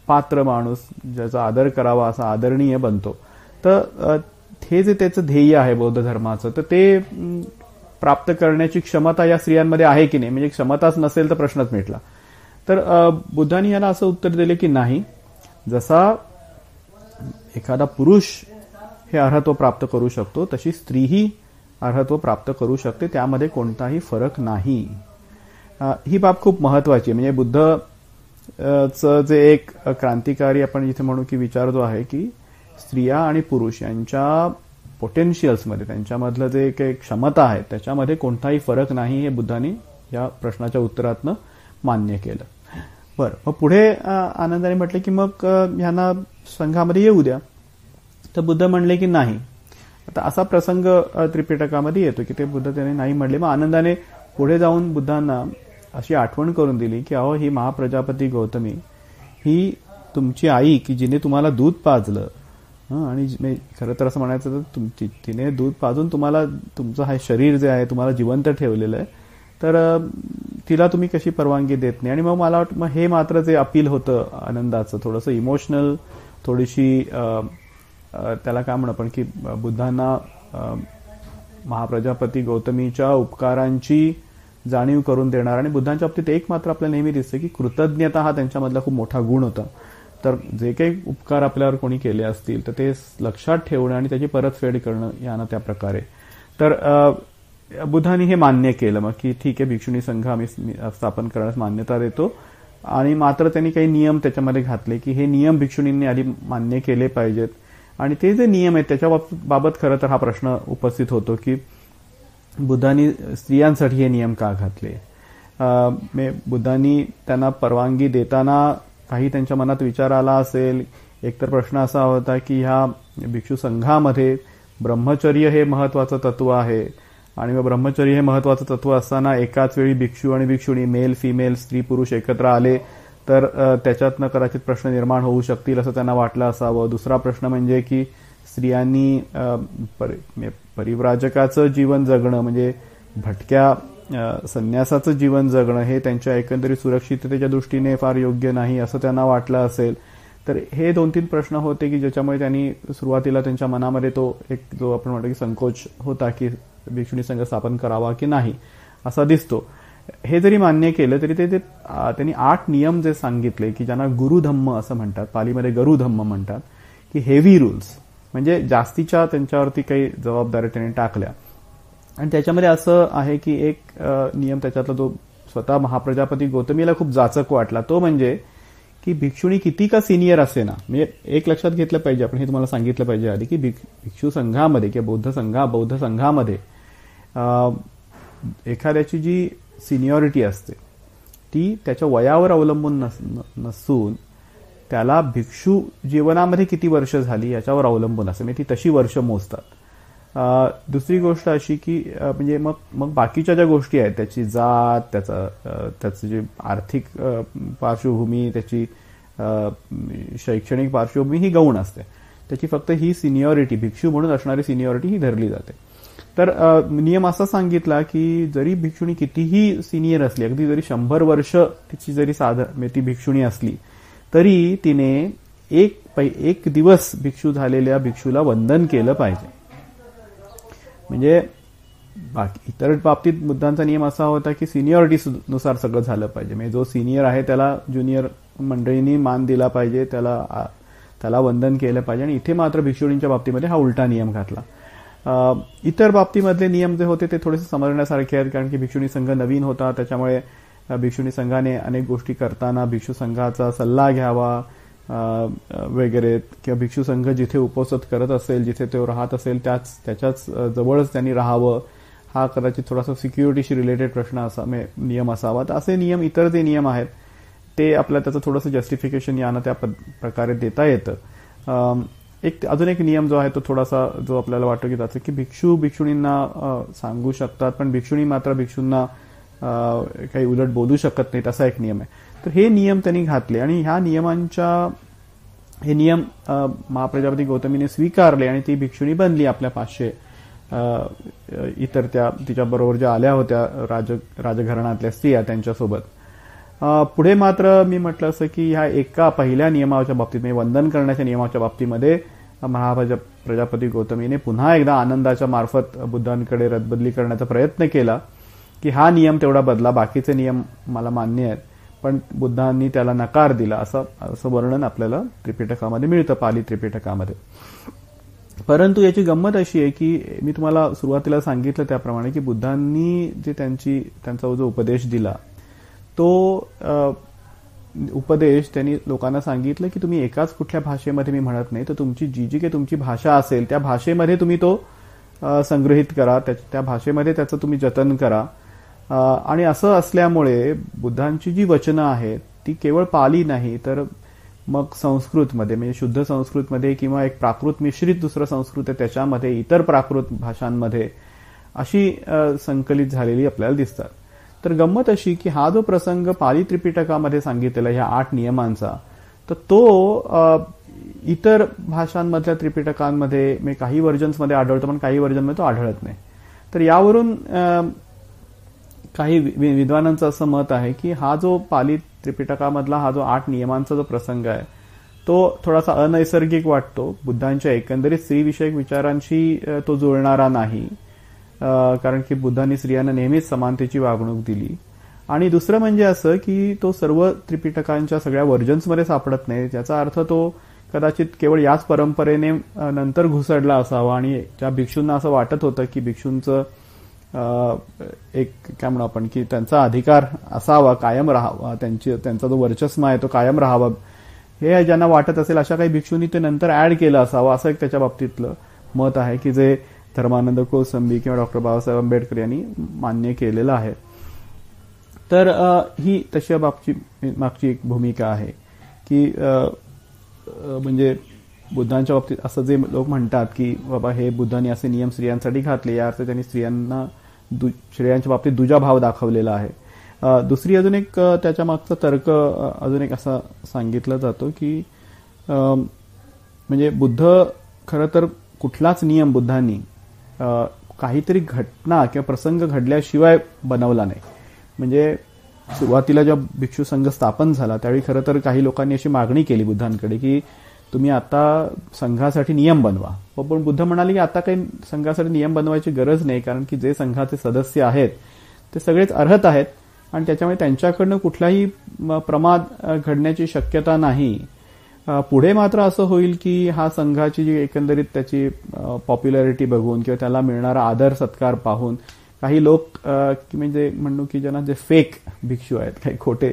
पात्र माणूस, ज्याचा आदर करावा असा आदरणीय बनतो. तर हे जे त्याचं ध्येय आहे बौद्ध धर्माचं, तर ते प्राप्त करण्याची क्षमता या स्त्रियांमध्ये आहे की नाही. म्हणजे क्षमताच नसेल तर प्रश्नच मिटला. तर बुद्धांनी याला असं उत्तर दिले की नाही, जसा एखादा पुरुष हे अर्हत्व प्राप्त करू शकतो तशी स्त्रीही अर्हत्व प्राप्त करू शकते, त्यामध्ये कोणताही फरक नाही. ही बाब खूप महत्वाची आहे. म्हणजे बुद्धचं जे एक क्रांतिकारी आपण इथे म्हणू की विचार जो आहे की स्त्रिया आणि पुरुष यांच्या पोटेन्शियल्समध्ये, त्यांच्यामधलं जे काही क्षमता आहे त्याच्यामध्ये कोणताही फरक नाही, हे बुद्धांनी या प्रश्नाच्या उत्तरातनं मान्य केलं. बरं, मग पुढे आनंदाने म्हटले की मग ह्यांना संघामध्ये येऊ द्या. तर बुद्ध म्हणले की नाही. आता असा प्रसंग त्रिपिटकामध्ये येतो की ते बुद्ध त्याने नाही म्हणले. मग आनंदाने पुढे जाऊन बुद्धांना अशी आठवण करून दिली की अहो, ही महाप्रजापती गौतमी ही तुमची आई की जिने तुम्हाला दूध पाजलं, आणि खरं तर असं म्हणायचं तर तिने दूध पाजून तुम्हाला तुमचं हे शरीर जे आहे तुम्हाला जिवंत ठेवलेलं आहे, तर तिला तुम्ही कशी परवानगी देत नाही. आणि मग मला वाटतं मग हे मात्र जे अपील होतं आनंदाचं, थोडंसं इमोशनल, थोडीशी त्याला काय म्हणू आपण की बुद्धांना महाप्रजापती गौतमीच्या उपकारांची जाणीव करून देणार. आणि बुद्धांच्या बाबतीत एक मात्र आपल्याला नेहमी दिसतं की कृतज्ञता हा त्यांच्यामधला खूप मोठा गुण होता. तर जे काही उपकार आपल्यावर कोणी केले असतील तर ते लक्षात ठेवणं आणि त्याची परतफेड करणं यानं त्या प्रकारे. तर बुद्धांनी हे मान्य केलं मग की ठीक आहे, भिक्षुणी संघ आम्ही स्थापन करण्यास मान्यता देतो. आणि मात्र त्यांनी काही नियम त्याच्यामध्ये घातले की हे नियम भिक्षुणींनी आधी मान्य केले पाहिजेत. आणि ते जे नियम आहेत त्याच्या बाबत खरं तर हा प्रश्न उपस्थित होतो की बुद्धांनी स्त्रियांसाठी हे नियम का घातले. बुद्धांनी त्यांना परवानगी देताना काही त्यांच्या मनात विचार आला असेल. एकतर प्रश्न असा होता की ह्या भिक्षू संघामध्ये ब्रह्मचर्य हे महत्वाचं तत्व आहे आणि मग ब्रह्मचर्य हे महत्वाचं तत्व असताना एकाच वेळी भिक्षू आणि भिक्षुणी, मेल फिमेल, स्त्री पुरुष एकत्र आले तर त्याच्यातनं कदाचित प्रश्न निर्माण होऊ शकतील असं त्यांना वाटलं असावं. दुसरा प्रश्न म्हणजे की स्त्रियांनी परिव्राजकाचं जीवन जगणं म्हणजे भटक्या संन्यासाचं जीवन जगणं हे त्यांच्या एकंदरीत सुरक्षिततेच्या दृष्टीने फार योग्य नाही असं त्यांना वाटलं असेल. तर हे 2-3 प्रश्न होते की ज्याच्यामुळे त्यांनी सुरुवातीला त्यांच्या मनामध्ये तो एक जो आपण म्हणतो की संकोच होता की भिक्षुणी संघ स्थापन करावा की नाही असा दिसतो. हे जरी मान्य केलं तरी त्यांनी 8 नियम जे सांगितले की ज्यांना गुरुधम्म असं म्हणतात, पालीमध्ये गरुधम्म म्हणतात, की हेवी रूल्स म्हणजे जास्तीच्या त्यांच्यावरती काही जबाबदाऱ्या त्यांनी टाकल्या. आणि त्याच्यामध्ये असं आहे की एक नियम त्याच्यातला जो स्वतः महाप्रजापती गौतमीला खूप जाचक वाटला, तो म्हणजे की भिक्षुणी किती का सिनियर असे ना, म्हणजे एक लक्षात घेतलं पाहिजे, आपण हे तुम्हाला सांगितलं पाहिजे आधी की भिक्षू संघामध्ये किंवा बौद्ध संघामध्ये एखाद्याची जी सिनियरिटी असते ती त्याच्या वयावर अवलंबून नसून त्याला भिक्षू जीवनामध्ये किती वर्ष झाली याच्यावर अवलंबून असते, म्हणजे ती तशी वर्ष मोजतात. दुसरी गोष्ट अशी की म्हणजे मग बाकीच्या ज्या गोष्टी आहेत त्याची जात, त्याचं जे आर्थिक पार्श्वभूमी, त्याची शैक्षणिक पार्श्वभूमी ही गौण असते. त्याची फक्त ही सिनियरिटी, भिक्षू म्हणून असणारी सिनियरिटी ही धरली जाते. तर नियम असा सांगितला की जरी भिक्षुणी कितीही सिनियर असली, अगदी जरी 100 वर्ष तिची जरी ती भिक्षुणी असली तरी तिने एक दिवस भिक्षू झालेल्या भिक्षूला वंदन केलं पाहिजे. म्हणजे बाकी इतर बाबतीत बुद्धांचा नियम असा होता की सिनियरिटी नुसार सगळं झालं पाहिजे, म्हणजे जो सिनियर आहे त्याला ज्युनियर मंडळींनी मान दिला पाहिजे, त्याला वंदन केलं पाहिजे. आणि इथे मात्र भिक्षुणींच्या बाबतीमध्ये हा उलटा नियम घातला. इतर बाबतीमधले नियम जे होते ते थोडेसे समजण्यासारखे आहेत, कारण की भिक्षुणी संघ नवीन होता, त्याच्यामुळे भिक्षुणी संघाने अनेक गोष्टी करताना भिक्षू संघाचा सल्ला घ्यावा वगैरे, किंवा भिक्षू संघ जिथे उपोषण करत असेल, जिथे तो राहत असेल त्याच्याच जवळच त्यांनी राहावं, हा कदाचित थोडासा सिक्युरिटीशी रिलेटेड प्रश्न नियम असावा. तर असे नियम, इतर जे नियम आहेत ते आपल्याला त्याचं थोडंसं जस्टिफिकेशन यानं त्या प्रकारे देता येतं. अजून एक नियम जो आहे तो थोडासा जो आपल्याला वाटतो की त्याचं की भिक्षुणींना सांगू शकतात पण भिक्षुणी मात्र भिक्षूंना काही उलट बोलू शकत नाहीत, असा एक नियम आहे. तर हे नियम त्यांनी घातले आणि ह्या हे नियम महाप्रजापती गौतमीने स्वीकारले आणि ती भिक्षुणी बनली आपल्या 500 इतर तिच्याबरोबर ज्या आल्या होत्या राजघराण्यातल्या स्त्रिया त्यांच्यासोबत. पुढे मात्र मी म्हटलं असं की ह्या एका पहिल्या नियमाच्या बाबतीत, म्हणजे वंदन करण्याच्या नियमाच्या बाबतीमध्ये महाप्रजापती गौतमीने पुन्हा एकदा आनंदाच्या मार्फत बुद्धांकडे रद्दबदली करण्याचा प्रयत्न केला की हा नियम तेवढा बदला, बाकीचे नियम मला मान्य आहेत. पण बुद्धांनी त्याला नकार दिला असं वर्णन आपल्याला त्रिपिटकामध्ये मिळतं, पाली त्रिपिटकामध्ये. परंतु याची गंमत अशी आहे की मी तुम्हाला सुरुवातीला सांगितलं त्याप्रमाणे की बुद्धांनी जे त्यांचा जो उपदेश दिला तो उपदेश त्यांनी लोकांना सांगितलं की तुम्ही एकाच कुठल्या भाषेमध्ये मी म्हणत नाही, तर तुमची जी काही तुमची भाषा असेल त्या भाषेमध्ये तुम्ही तो संग्रहित करा, त्या भाषेमध्ये त्याचं तुम्ही जतन करा. आणि असं असल्यामुळे बुद्धांची जी वचनं आहेत ती केवळ पाली नाही तर मग संस्कृतमध्ये, म्हणजे शुद्ध संस्कृतमध्ये किंवा एक प्राकृत मिश्रित दुसरं संस्कृत आहे त्याच्यामध्ये, इतर प्राकृत भाषांमध्ये अशी संकलित झालेली आपल्याला दिसतात. तर गंमत अशी की हा जो प्रसंग पाली त्रिपिटकामध्ये सांगितलेला ह्या 8 नियमांचा, तर तो इतर भाषांमधल्या त्रिपिटकांमध्ये म्हणजे काही व्हर्जन्समध्ये आढळतो पण काही व्हर्जनमध्ये तो आढळत नाही. तर यावरून काही विद्वानांचं असं मत आहे की हा जो पाली त्रिपिटकामधला हा जो 8 नियमांचा जो प्रसंग आहे तो थोडासा अनैसर्गिक वाटतो, बुद्धांच्या एकंदरीत स्त्रीविषयक विचारांशी तो जुळणारा नाही, कारण की बुद्धांनी स्त्रियांना नेहमीच समानतेची वागणूक दिली. आणि दुसरं म्हणजे असं की तो सर्व त्रिपिटकांच्या सगळ्या व्हर्जन्समध्ये सापडत नाही, त्याचा अर्थ तो कदाचित केवळ याच परंपरेने नंतर घुसडला असावा आणि त्या भिक्षूंना असं वाटत होतं की भिक्षूंचं एक काय म्हणू आपण की त्यांचा अधिकार असावा, कायम राहावा, त्यांचा जो वर्चस्व आहे तो कायम राहावा, हे ज्यांना वाटत असेल अशा काही भिक्षूंनी ते नंतर ऍड केलं असावं, असं एक त्याच्या बाबतीतलं मत आहे की जे धर्मानंद कोसंबी किंवा डॉक्टर बाबासाहेब आंबेडकर यांनी मान्य केलेलं आहे. तर ही तशा मागची एक भूमिका आहे की म्हणजे बुद्धांच्या बाबतीत असं जे लोक म्हणतात की बाबा हे बुद्धांनी असे नियम स्त्रियांसाठी घातले, या अर्थ त्यांनी स्त्रियांच्या बाबतीत दुजा भाव दाखवलेला आहे. दुसरी अजून एक त्याच्या मागचा तर्क अजून एक असा सांगितलं जातो की म्हणजे बुद्ध खरं तर कुठलाच नियम बुद्धांनी काहीतरी घटना किंवा प्रसंग घडल्याशिवाय बनवला नाही. म्हणजे सुरुवातीला जेव्हा भिक्षू संघ स्थापन झाला त्यावेळी खरं तर काही लोकांनी अशी मागणी केली बुद्धांकडे की तुम्ही आता संघासाठी नियम बनवा. पण बुद्ध म्हणाले की आता काही संघासाठी नियम बनवायची गरज नाही, कारण की जे संघाचे सदस्य आहेत ते सगळेच अर्हत आहेत आणि त्याच्यामुळे त्यांच्याकडनं कुठलाही प्रमाद घडण्याची शक्यता नाही. पुढे मात्र असं होईल की हा संघाची जी एकंदरीत त्याची पॉप्युलॅरिटी बघून किंवा त्याला मिळणारा आदर सत्कार पाहून काही लोक म्हणजे म्हणू की ज्यांना जे फेक भिक्षू आहेत, काही खोटे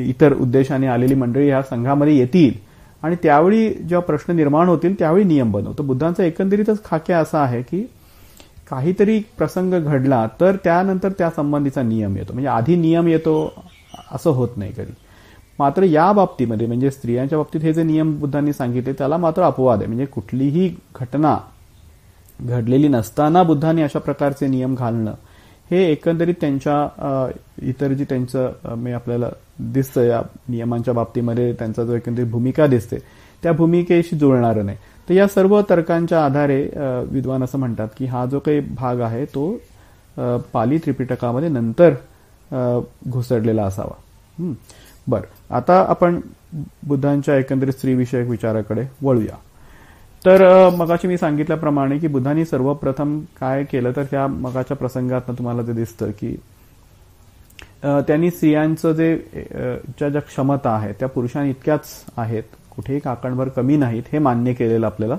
इतर उद्देशाने आलेली मंडळी ह्या संघामध्ये येतील आणि त्यावेळी जेव्हा प्रश्न निर्माण होतील त्यावेळी नियम बनवतो. बुद्धांचा एकंदरीतच खाक्या असा आहे की काहीतरी प्रसंग घडला तर त्यानंतर त्या संबंधीचा नियम येतो. म्हणजे आधी नियम येतो असं होत नाही कधी. मात्र या बाबतीमध्ये म्हणजे स्त्रियांच्या बाबतीत हे जे नियम बुद्धांनी सांगितले त्याला मात्र अपवाद आहे. म्हणजे कुठलीही घटना घडलेली नसताना बुद्धांनी अशा प्रकारचे नियम घालणं हे एकंदरीत त्यांच्या इतर जी त्यांचं मी आपल्याला दिसतं या नियमांच्या बाबतीमध्ये त्यांचा जो एकंदरीत भूमिका दिसते त्या भूमिकेशी जुळणारं नाही. तर या सर्व तर्कांच्या आधारे विद्वान असं म्हणतात की हा जो काही भाग आहे तो पाली त्रिपिटकामध्ये नंतर घुसडलेला असावा. बरं, आता आपण बुद्धांच्या एकंदरीत स्त्रीविषयक विचाराकडे वळूया. तर मगाशी मी सांगितल्याप्रमाणे की बुद्धांनी सर्वप्रथम काय केलं तर त्या मगाच्या प्रसंगात तुम्हाला जे दिसतं की त्यांनी स्त्रियांचं जे ज्या क्षमता आहेत त्या पुरुषांनी इतक्याच आहेत, कुठेही काकणभर कमी नाहीत हे मान्य केलेलं आपल्याला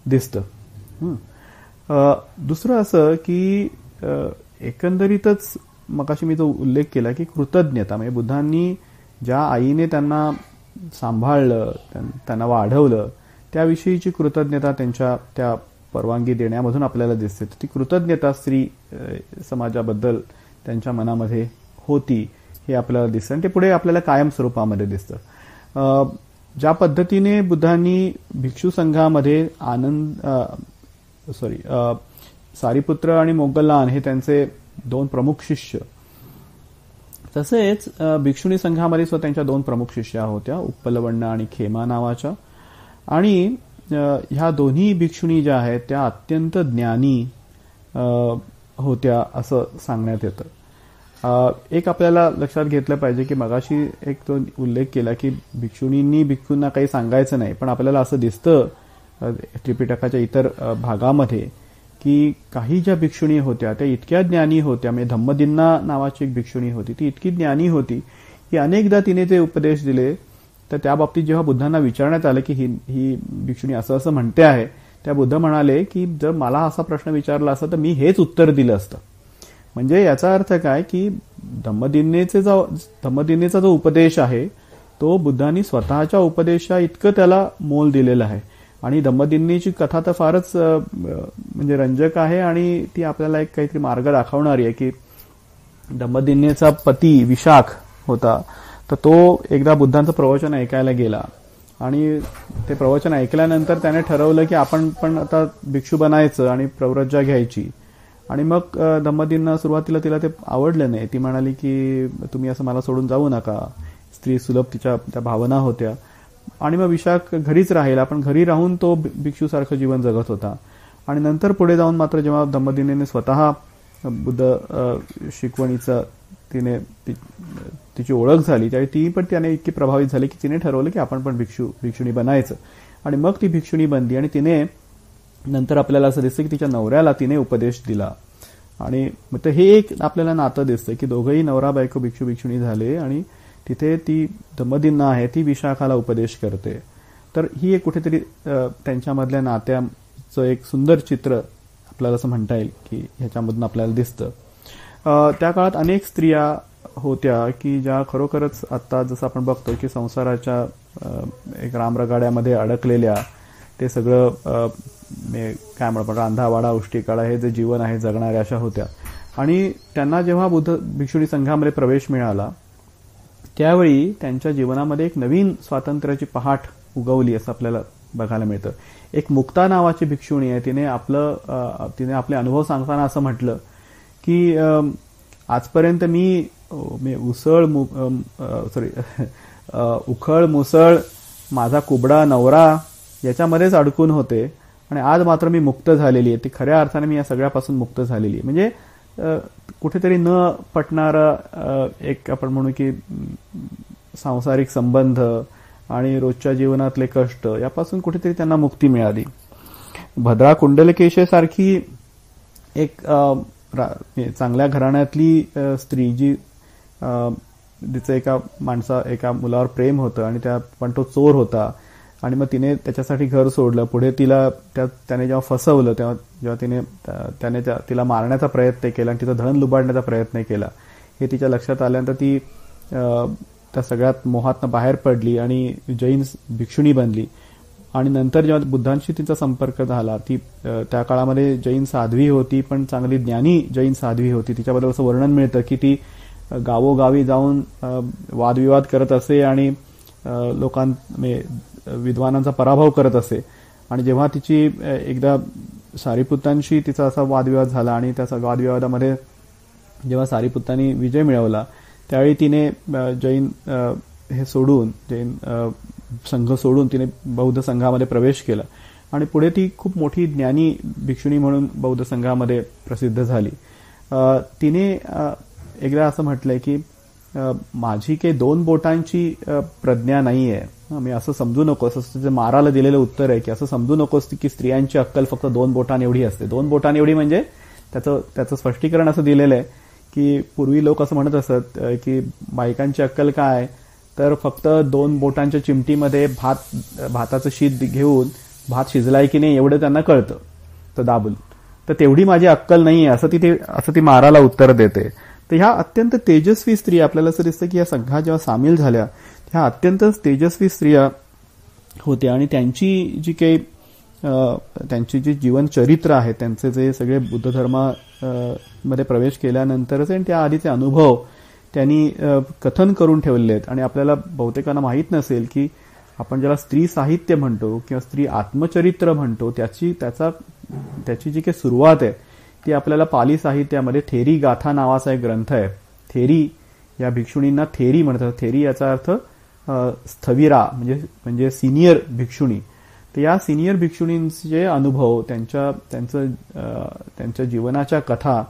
दिसतं. दुसरं असं की एकंदरीतच मगाशी मी जो उल्लेख केला की कृतज्ञता, म्हणजे बुद्धांनी ज्या आईने त्यांना सांभाळलं, त्यांना वाढवलं त्याविषयीची कृतज्ञता त्यांच्या त्या परवानगी देण्यामधून आपल्याला दिसते. ती कृतज्ञता स्त्री समाजाबद्दल त्यांच्या मनामध्ये होती हे आपल्याला दिसतं आणि ते पुढे आपल्याला कायम स्वरूपामध्ये दिसतं. ज्या पद्धतीने बुद्धांनी भिक्षू संघामध्ये सारीपुत्र आणि मोगलान हे त्यांचे दोन प्रमुख शिष्य, तसेच भिक्षुणी संघामध्ये सुद्धा त्यांच्या दोन प्रमुख शिष्या होत्या, उत्पलवण्ण आणि खेमा नावाच्या. आणि ह्या दोन्ही भिक्षुणी ज्या आहेत त्या अत्यंत ज्ञानी होत्या असं सांगण्यात येतं. एक आपल्याला लक्षात घेतलं पाहिजे की मगाशी एक तो उल्लेख केला की भिक्षुणींनी भिक्षूंना काही सांगायचं नाही, पण आपल्याला असं दिसतं त्रिपिटकाच्या इतर भागामध्ये की काही ज्या भिक्षुणी होत्या त्या इतक्या ज्ञानी होत्या. म्हणजे धम्मदिन्ना नावाची एक भिक्षुणी होती, ती इतकी ज्ञानी होती की अनेकदा तिने जे उपदेश दिले तर त्या बाबतीत जेव्हा बुद्धांना विचारण्यात आलं की ही भिक्षुणी असं असं म्हणते आहे, त्या बुद्ध म्हणाले की जर मला असा प्रश्न विचारला असता तर मी हेच उत्तर दिलं असतं. म्हणजे याचा अर्थ काय की धम्मदिन्नेचा जो उपदेश आहे तो बुद्धांनी स्वतःच्या उपदेशा इतकं त्याला मोल दिलेलं आहे. आणि धम्मदिन्नेची कथा तर फारच म्हणजे रंजक आहे आणि ती आपल्याला एक काहीतरी मार्ग दाखवणारी आहे की धम्मदिन्नेचा पती विशाख होता, तर तो एकदा बुद्धांचं प्रवचन ऐकायला गेला आणि ते प्रवचन ऐकल्यानंतर त्याने ठरवलं की आपण पण आता भिक्षू बनायचं आणि प्रव्रज्जा घ्यायची. आणि मग धम्मदिन्ना सुरुवातीला तिला ते आवडलं नाही. ती म्हणाली की तुम्ही असं मला सोडून जाऊ नका. स्त्री सुलभ तिच्या त्या भावना होत्या. आणि मग विशाख घरीच राहिला, पण घरी राहून तो भिक्षूसारखं जीवन जगत होता. आणि नंतर पुढे जाऊन मात्र जेव्हा धम्मदिन्नेने स्वतः बुद्ध शिकवणीचं तिची ओळख झाली त्यावेळी ती पण त्याने इतकी प्रभावित झाली की तिने ठरवलं की आपण पण भिक्षुणी बनायचं. आणि मग ती भिक्षुणी बनली आणि तिने नंतर आपल्याला असं दिसतं की तिच्या नवऱ्याला तिने उपदेश दिला. आणि मग हे एक आपल्याला नातं दिसतं की दोघंही नवरा बायको भिक्षुणी झाले आणि तिथे ती धम्मदिन्ना आहे ती विशाखाला उपदेश करते. तर ही एक कुठेतरी त्यांच्यामधल्या नात्याचं एक सुंदर चित्र आपल्याला असं म्हणता येईल की ह्याच्यामधून आपल्याला दिसतं. त्या काळात अनेक स्त्रिया होत्या की ज्या खरोखरच आता जसं आपण बघतो की संसाराच्या एक रामरगाड्यामध्ये अडकलेल्या, ते सगळं काय म्हणतो रांधावाडा उष्टीकाळा हे जे जीवन आहे जगणाऱ्या अशा होत्या. आणि त्यांना जेव्हा बुद्ध भिक्षुणी संघामध्ये प्रवेश मिळाला त्यावेळी त्यांच्या जीवनामध्ये एक नवीन स्वातंत्र्याची पहाट उगवली असं आपल्याला बघायला मिळतं. एक मुक्ता नावाची भिक्षुणी आहे, तिने आपले अनुभव सांगताना असं म्हटलं की आजपर्यंत मी उखळ मुसळ, माझा कुबडा नवरा याच्यामध्येच अडकून होते आणि आज मात्र मी मुक्त झालेली आहे, ती खऱ्या अर्थाने मी या सगळ्यापासून मुक्त झालेली आहे. म्हणजे कुठेतरी न पटणारा एक आपण म्हणू की सांसारिक संबंध आणि रोजच्या जीवनातले कष्ट यापासून कुठेतरी त्यांना मुक्ती मिळाली. भद्रा कुंडलकेशे सारखी एक चांगल्या घराण्यातली स्त्री जी तिचं एका मुलावर प्रेम होतं आणि पण तो चोर होता आणि मग तिने त्याच्यासाठी घर सोडलं. पुढे त्याने जेव्हा फसवलं जेव्हा त्याने तिला मारण्याचा प्रयत्न केला आणि तिचं धन लुबाडण्याचा प्रयत्न केला, हे तिच्या लक्षात आल्यानंतर ती त्या सगळ्यात मोहातनं बाहेर पडली आणि जैन भिक्षुणी बनली. आणि नंतर जेव्हा बुद्धांशी तिचा संपर्क झाला, ती त्या काळामध्ये जैन साध्वी होती, पण चांगली ज्ञानी जैन साध्वी होती. तिच्याबद्दल असं वर्णन मिळतं की ती गावोगावी जाऊन वादविवाद करत असे आणि विद्वानांचा पराभव करत असे. आणि जेव्हा तिची एकदा सारीपुत्तांशी तिचा असा वादविवाद झाला आणि त्या वादविवादामध्ये जेव्हा सारीपुत्तांनी विजय मिळवला, त्यावेळी तिने जैन संघ सोडून तिने बौद्ध संघामध्ये प्रवेश केला आणि पुढे ती खूप मोठी ज्ञानी भिक्षुणी म्हणून बौद्ध संघामध्ये प्रसिद्ध झाली. तिने एकदा असं म्हटलंय की माझी काही 2 बोटांची प्रज्ञा नाहीये, मी असं समजू नकोस, असं तिचं माराला दिलेलं उत्तर आहे की असं समजू नकोस की स्त्रियांची अक्कल फक्त 2 बोटांएवढी असते. 2 बोटांएवढी म्हणजे त्याचं स्पष्टीकरण असं दिलेलं आहे की पूर्वी लोक असं म्हणत असत की बायकांची अक्कल काय, तर फक्त 2 बोटांच्या चिमटीमध्ये भाताचं शीत घेऊन भात शिजलाय की नाही एवढं त्यांना कळतं तर दाबून, तर तेवढी माझी अक्कल नाहीये असं ती माराला उत्तर देते. तर ह्या अत्यंत तेजस्वी स्त्रिया, आपल्याला असं दिसतं की या संघात जेव्हा सामील झाल्या ह्या अत्यंत तेजस्वी स्त्रिया होत्या आणि त्यांची जी जीवनचरित्र आहे, त्यांचे जे सगळे बुद्ध धर्मामध्ये प्रवेश केल्यानंतरचे आणि त्या आधीचे अनुभव त्यांनी कथन करून ठेवले आहेत. आणि आपल्याला बहुतेकांना माहीत नसेल की आपण ज्याला स्त्री साहित्य म्हणतो किंवा स्त्री आत्मचरित्र म्हणतो, त्याची जी काही सुरुवात आहे ती आपल्याला पाली साहित्यामध्ये थेरी गाथा नावाचा एक ग्रंथ आहे. थेरी या भिक्षुणींना थेरी म्हणतात. थेरी याचा अर्थ स्थविरा म्हणजे सिनियर भिक्षुणी. तर या सिनियर भिक्षुणींचे अनुभव, त्यांच्या जीवनाच्या कथा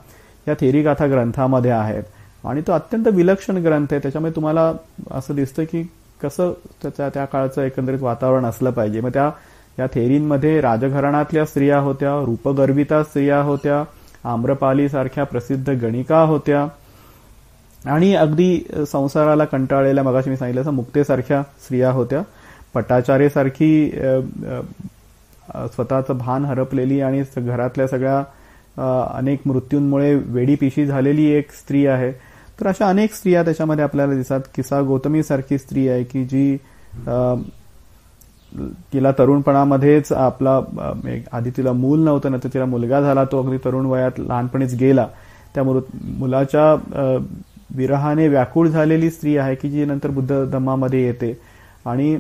या थेरी गाथा ग्रंथामध्ये आहेत आणि तो अत्यंत विलक्षण ग्रंथ आहे. त्याच्यामुळे तुम्हाला असं दिसतं की कसं त्या काळचं एकंदरीत वातावरण असलं पाहिजे. मग या थेरींमध्ये राजघराण्यातल्या स्त्रिया होत्या, रूपगर्विता स्त्रिया होत्या, आम्रपाली सारख्या प्रसिद्ध गणिका होत्या आणि अगदी संसाराला कंटाळलेल्या, मगाशी मी सांगितलं असं मुक्तेसारख्या स्त्रिया होत्या. पटाचार्य सारखी स्वतःचं भान हरपलेली आणि घरातल्या सगळ्या अनेक मृत्यूंमुळे वेडीपिशी झालेली एक स्त्री आहे. तर अशा अनेक स्त्रिया त्याच्यामध्ये आपल्याला दिसतात. किसा गौतमी सारखी स्त्री आहे की जी तिला तरुणपणामध्येच आधी तिला मूल नव्हतं, नंतर तिला मुलगा झाला, तो अगदी तरुण वयात लहानपणीच गेला. त्या मुलाच्या विरहाने व्याकुळ झालेली स्त्री आहे की जी नंतर बुद्ध धम्मामध्ये येते आणि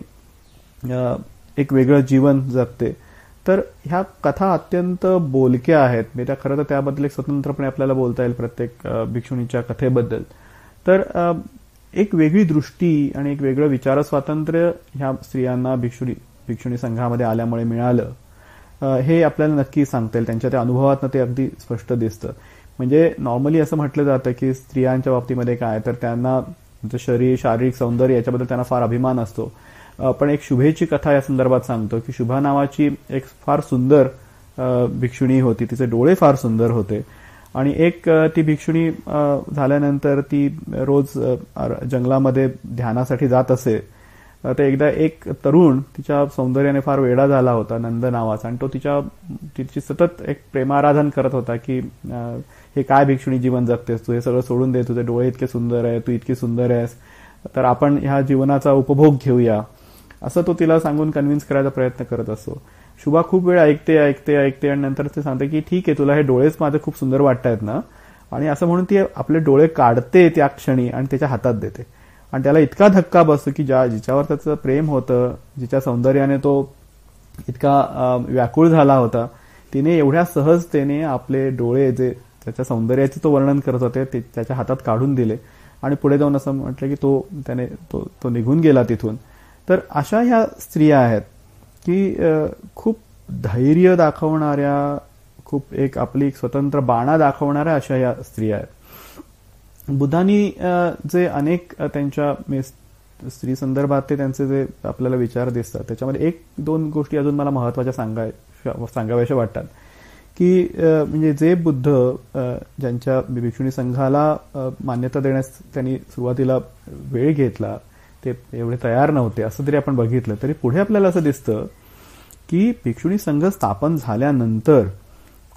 एक वेगळं जीवन जगते. तर ह्या कथा अत्यंत बोलक्या आहेत. म्हणजे खरं तर त्याबद्दल एक स्वतंत्रपणे आपल्याला बोलता येईल प्रत्येक भिक्षुणीच्या कथेबद्दल. तर एक वेगळी दृष्टी आणि एक वेगळं विचार स्वातंत्र्य ह्या स्त्रियांना भिक्षुणी संघामध्ये आल्यामुळे मिळालं, हे आपल्याला नक्की सांगता येईल. त्यांच्या त्या अनुभवातनं ते अगदी स्पष्ट दिसतं. म्हणजे नॉर्मली असं म्हटलं जातं की स्त्रियांच्या बाबतीमध्ये काय, तर त्यांना शारीरिक सौंदर्य याच्याबद्दल त्यांना फार अभिमान असतो. पण एक शुभेची कथा या संदर्भात सांगतो की शुभा नावाची एक फार सुंदर भिक्षुणी होती. तिचे डोळे फार सुंदर होते आणि एक ती भिक्षुणी झाल्यानंतर ती रोज जंगलामध्ये ध्यानासाठी जात असे. तर एकदा एक तरुण तिच्या सौंदर्याने फार वेडा झाला होता, नंद नावाचा, आणि तो तिची सतत एक प्रेमाराधन करत होता की हे काय भिक्षुणी जीवन जगतेस तू, हे सगळं सोडून दे, तुझे डोळे इतके सुंदर आहे, तू इतकी सुंदर आहेस, तर आपण ह्या जीवनाचा उपभोग घेऊया, असं तो तिला सांगून कन्व्हिन्स करायचा प्रयत्न करत असतो. शुभा खूप वेळ ऐकते आणि नंतर ते सांगते की ठीक आहे, तुला हे डोळेच माझे खूप सुंदर वाटतायत ना, आणि असं म्हणून ती आपले डोळे काढते त्या क्षणी आणि त्याच्या हातात देते. आणि त्याला इतका धक्का बसतो की जिच्यावर त्याचं प्रेम होतं, जिच्या सौंदर्याने तो इतका व्याकुळ झाला होता, तिने एवढ्या सहजतेने आपले डोळे जे त्याच्या सौंदर्याचे तो वर्णन करत होते ते त्याच्या हातात काढून दिले आणि पुढे जाऊन असं म्हटलं की तो निघून गेला तिथून. तर अशा ह्या स्त्रिया आहेत की खूप धैर्य दाखवणाऱ्या, खूप आपली एक स्वतंत्र बाणा दाखवणाऱ्या अशा या स्त्रिया आहेत. बुद्धांनी जे अनेक त्यांच्या स्त्री संदर्भात ते त्यांचे जे आपल्याला विचार दिसतात त्याच्यामध्ये 1-2 गोष्टी अजून मला महत्वाच्या सांगाव्याशा वाटतात. की म्हणजे जे बुद्ध ज्यांच्या भिक्षुणी संघाला मान्यता देण्यास त्यांनी सुरुवातीला वेळ घेतला, ते एवढे तयार नव्हते असं जरी आपण बघितलं तरी पुढे आपल्याला असं दिसतं की भिक्षुणी संघ स्थापन झाल्यानंतर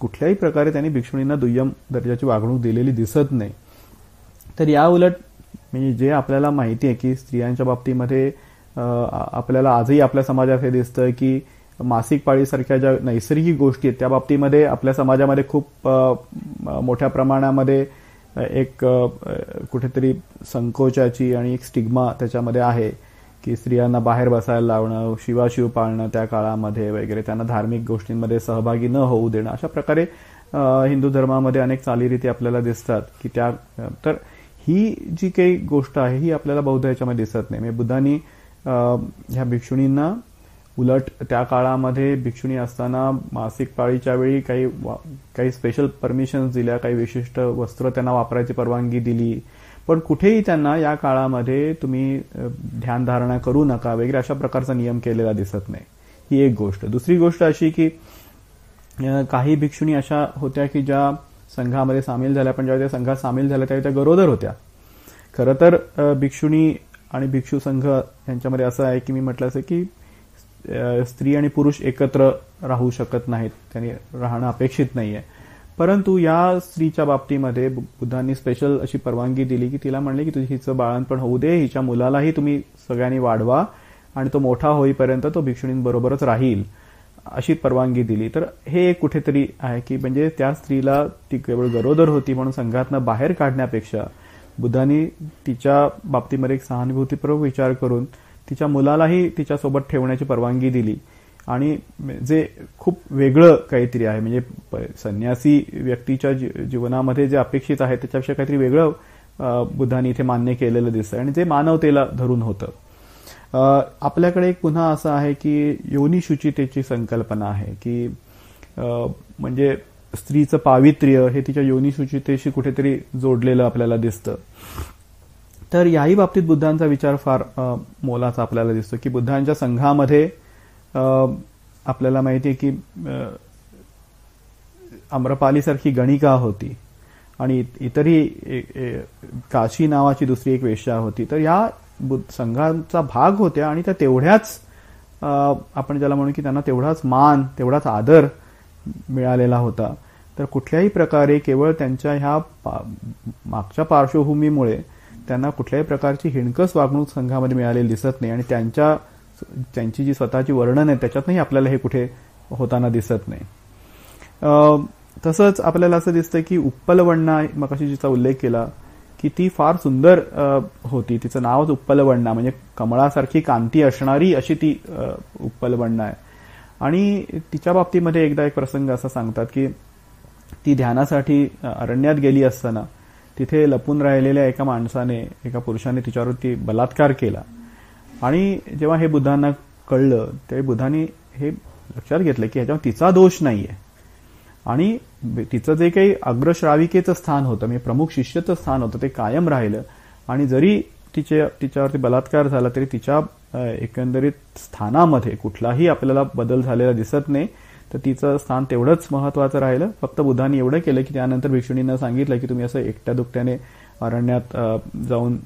कुठल्याही प्रकारे त्यांनी भिक्षुणींना दुय्यम दर्जाची वागणूक दिलेली दिसत नाही. तर या उलट म्हणजे जे आपल्याला माहिती आहे की स्त्रियांच्या बाबतीमध्ये आपल्याला आजही आपल्या समाजात हे दिसतं की मासिक पाळीसारख्या ज्या नैसर्गिक गोष्टी आहेत त्या बाबतीमध्ये आपल्या समाजामध्ये खूप मोठ्या प्रमाणामध्ये एक कुठेतरी संकोचाची आणि एक स्टिग्मा त्याच्यामध्ये आहे की स्त्रियांना बाहेर बसायला लावणं, शिवाशिव पाळणं त्या काळामध्ये वगैरे, त्यांना धार्मिक गोष्टींमध्ये सहभागी न होऊ देणं, अशा प्रकारे हिंदू धर्मामध्ये अनेक चालीरीती आपल्याला दिसतात की त्या. तर ही जी काही गोष्ट आहे ही आपल्याला बौद्ध याच्यामध्ये दिसत नाही. म्हणजे बुद्धांनी ह्या भिक्षुणींना उलट त्या काळामध्ये भिक्षुणी असताना मासिक पाळीच्या वेळी काही स्पेशल परमिशन्स दिल्या, काही विशिष्ट वस्त्र त्यांना वापरायची परवानगी दिली, पण कुठेही त्यांना या काळामध्ये तुम्ही ध्यानधारणा करू नका वगैरे अशा प्रकारचा नियम केलेला दिसत नाही. ही एक गोष्ट. दुसरी गोष्ट अशी की काही भिक्षुणी अशा होत्या की ज्या संघामध्ये सामील झाल्या, पण ज्यावेळी त्या संघात सामील झाल्या त्यावेळी त्या गरोदर होत्या. खरं तर भिक्षुणी आणि भिक्षू संघ यांच्यामध्ये असं आहे की मी म्हटलं असं की स्त्री आणि पुरुष एकत्र राहू शकत नाहीत, त्यांनी राहणं अपेक्षित नाहीये. परंतु या स्त्रीच्या बाबतीमध्ये बुद्धांनी स्पेशल अशी परवानगी दिली की तिला म्हणले की हिचं बाळंतपण होऊ दे, हिच्या मुलालाही तुम्ही सगळ्यांनी वाढवा आणि तो मोठा होईपर्यंत तो भिक्षुणींबरोबरच राहील, अशी परवानगी दिली. तर हे एक कुठेतरी आहे की म्हणजे त्या स्त्रीला ती केवळ गरोदर होती म्हणून संघातनं बाहेर काढण्यापेक्षा बुद्धांनी तिच्या बाबतीमध्ये एक सहानुभूतीपूर्वक विचार करून तिच्या मुलालाही तिच्यासोबत ठेवण्याची परवानगी दिली. आणि जे खूप वेगळं काहीतरी आहे, म्हणजे संन्यासी व्यक्तीच्या जीवनामध्ये जे अपेक्षित आहे त्याच्यापेक्षा काहीतरी वेगळं बुद्धांनी इथे मान्य केलेलं दिसतं आणि जे मानवतेला धरून होतं. आपल्याकडे एक पुन्हा असं आहे की योनिशुचितेची संकल्पना आहे की म्हणजे स्त्रीचं पावित्र्य हे तिच्या योनिशुचितेशी कुठेतरी जोडलेलं आपल्याला दिसतं. तर याही बाबतीत बुद्धांचा विचार फार मोलाचा आपल्याला दिसतो की बुद्धांच्या संघामध्ये आपल्याला माहिती आहे की आम्रपालीसारखी गणिका होती आणि इतरही काशी नावाची दुसरी एक वेश्या होती. तर या संघाचा भाग होत्या आणि त्या तेवढ्याच आपण ज्याला म्हणू की त्यांना तेवढाच मान, तेवढाच आदर मिळालेला होता. तर कुठल्याही प्रकारे केवळ त्यांच्या ह्या मागच्या पार्श्वभूमीमुळे त्यांना कुठल्याही प्रकारची हिणकस वागणूक संघामध्ये मिळालेली दिसत नाही आणि त्यांची जी स्वतःची वर्णन आहे त्याच्यातही आपल्याला हे कुठे होताना दिसत नाही. तसंच आपल्याला असं दिसतं की उप्पलवण्णा, मगाशी जिचा उल्लेख केला की ती फार सुंदर होती, तिचं नावच उप्पलवण्णा म्हणजे कमळासारखी कांती असणारी अशी ती उप्पलवण्णा आहे. आणि तिच्या बाबतीमध्ये एकदा एक प्रसंग असा सांगतात की ती ध्यानासाठी अरण्यात गेली असताना तिथे लपून राहिलेल्या एका माणसाने, एका पुरुषाने तिच्यावरती बलात्कार केला. आणि जेव्हा हे बुद्धांना कळलं त्यावेळी बुद्धांनी हे लक्षात घेतलं की ह्याच्यावर तिचा दोष नाहीये आणि तिचं जे काही अग्रश्राविकेचं स्थान होतं, म्हणजे प्रमुख शिष्याचं स्थान होतं, ते कायम राहिलं. आणि जरी तिच्यावरती बलात्कार झाला तरी तिच्या एकंदरीत स्थानामध्ये कुठलाही आपल्याला बदल झालेला दिसत नाही. तर तिचं स्थान तेवढंच महत्वाचं राहिलं. फक्त बुद्धांनी एवढं केलं की त्यानंतर भिक्षुणींना सांगितलं की तुम्ही असं एकट्या दुकट्याने अरण्यात जाऊन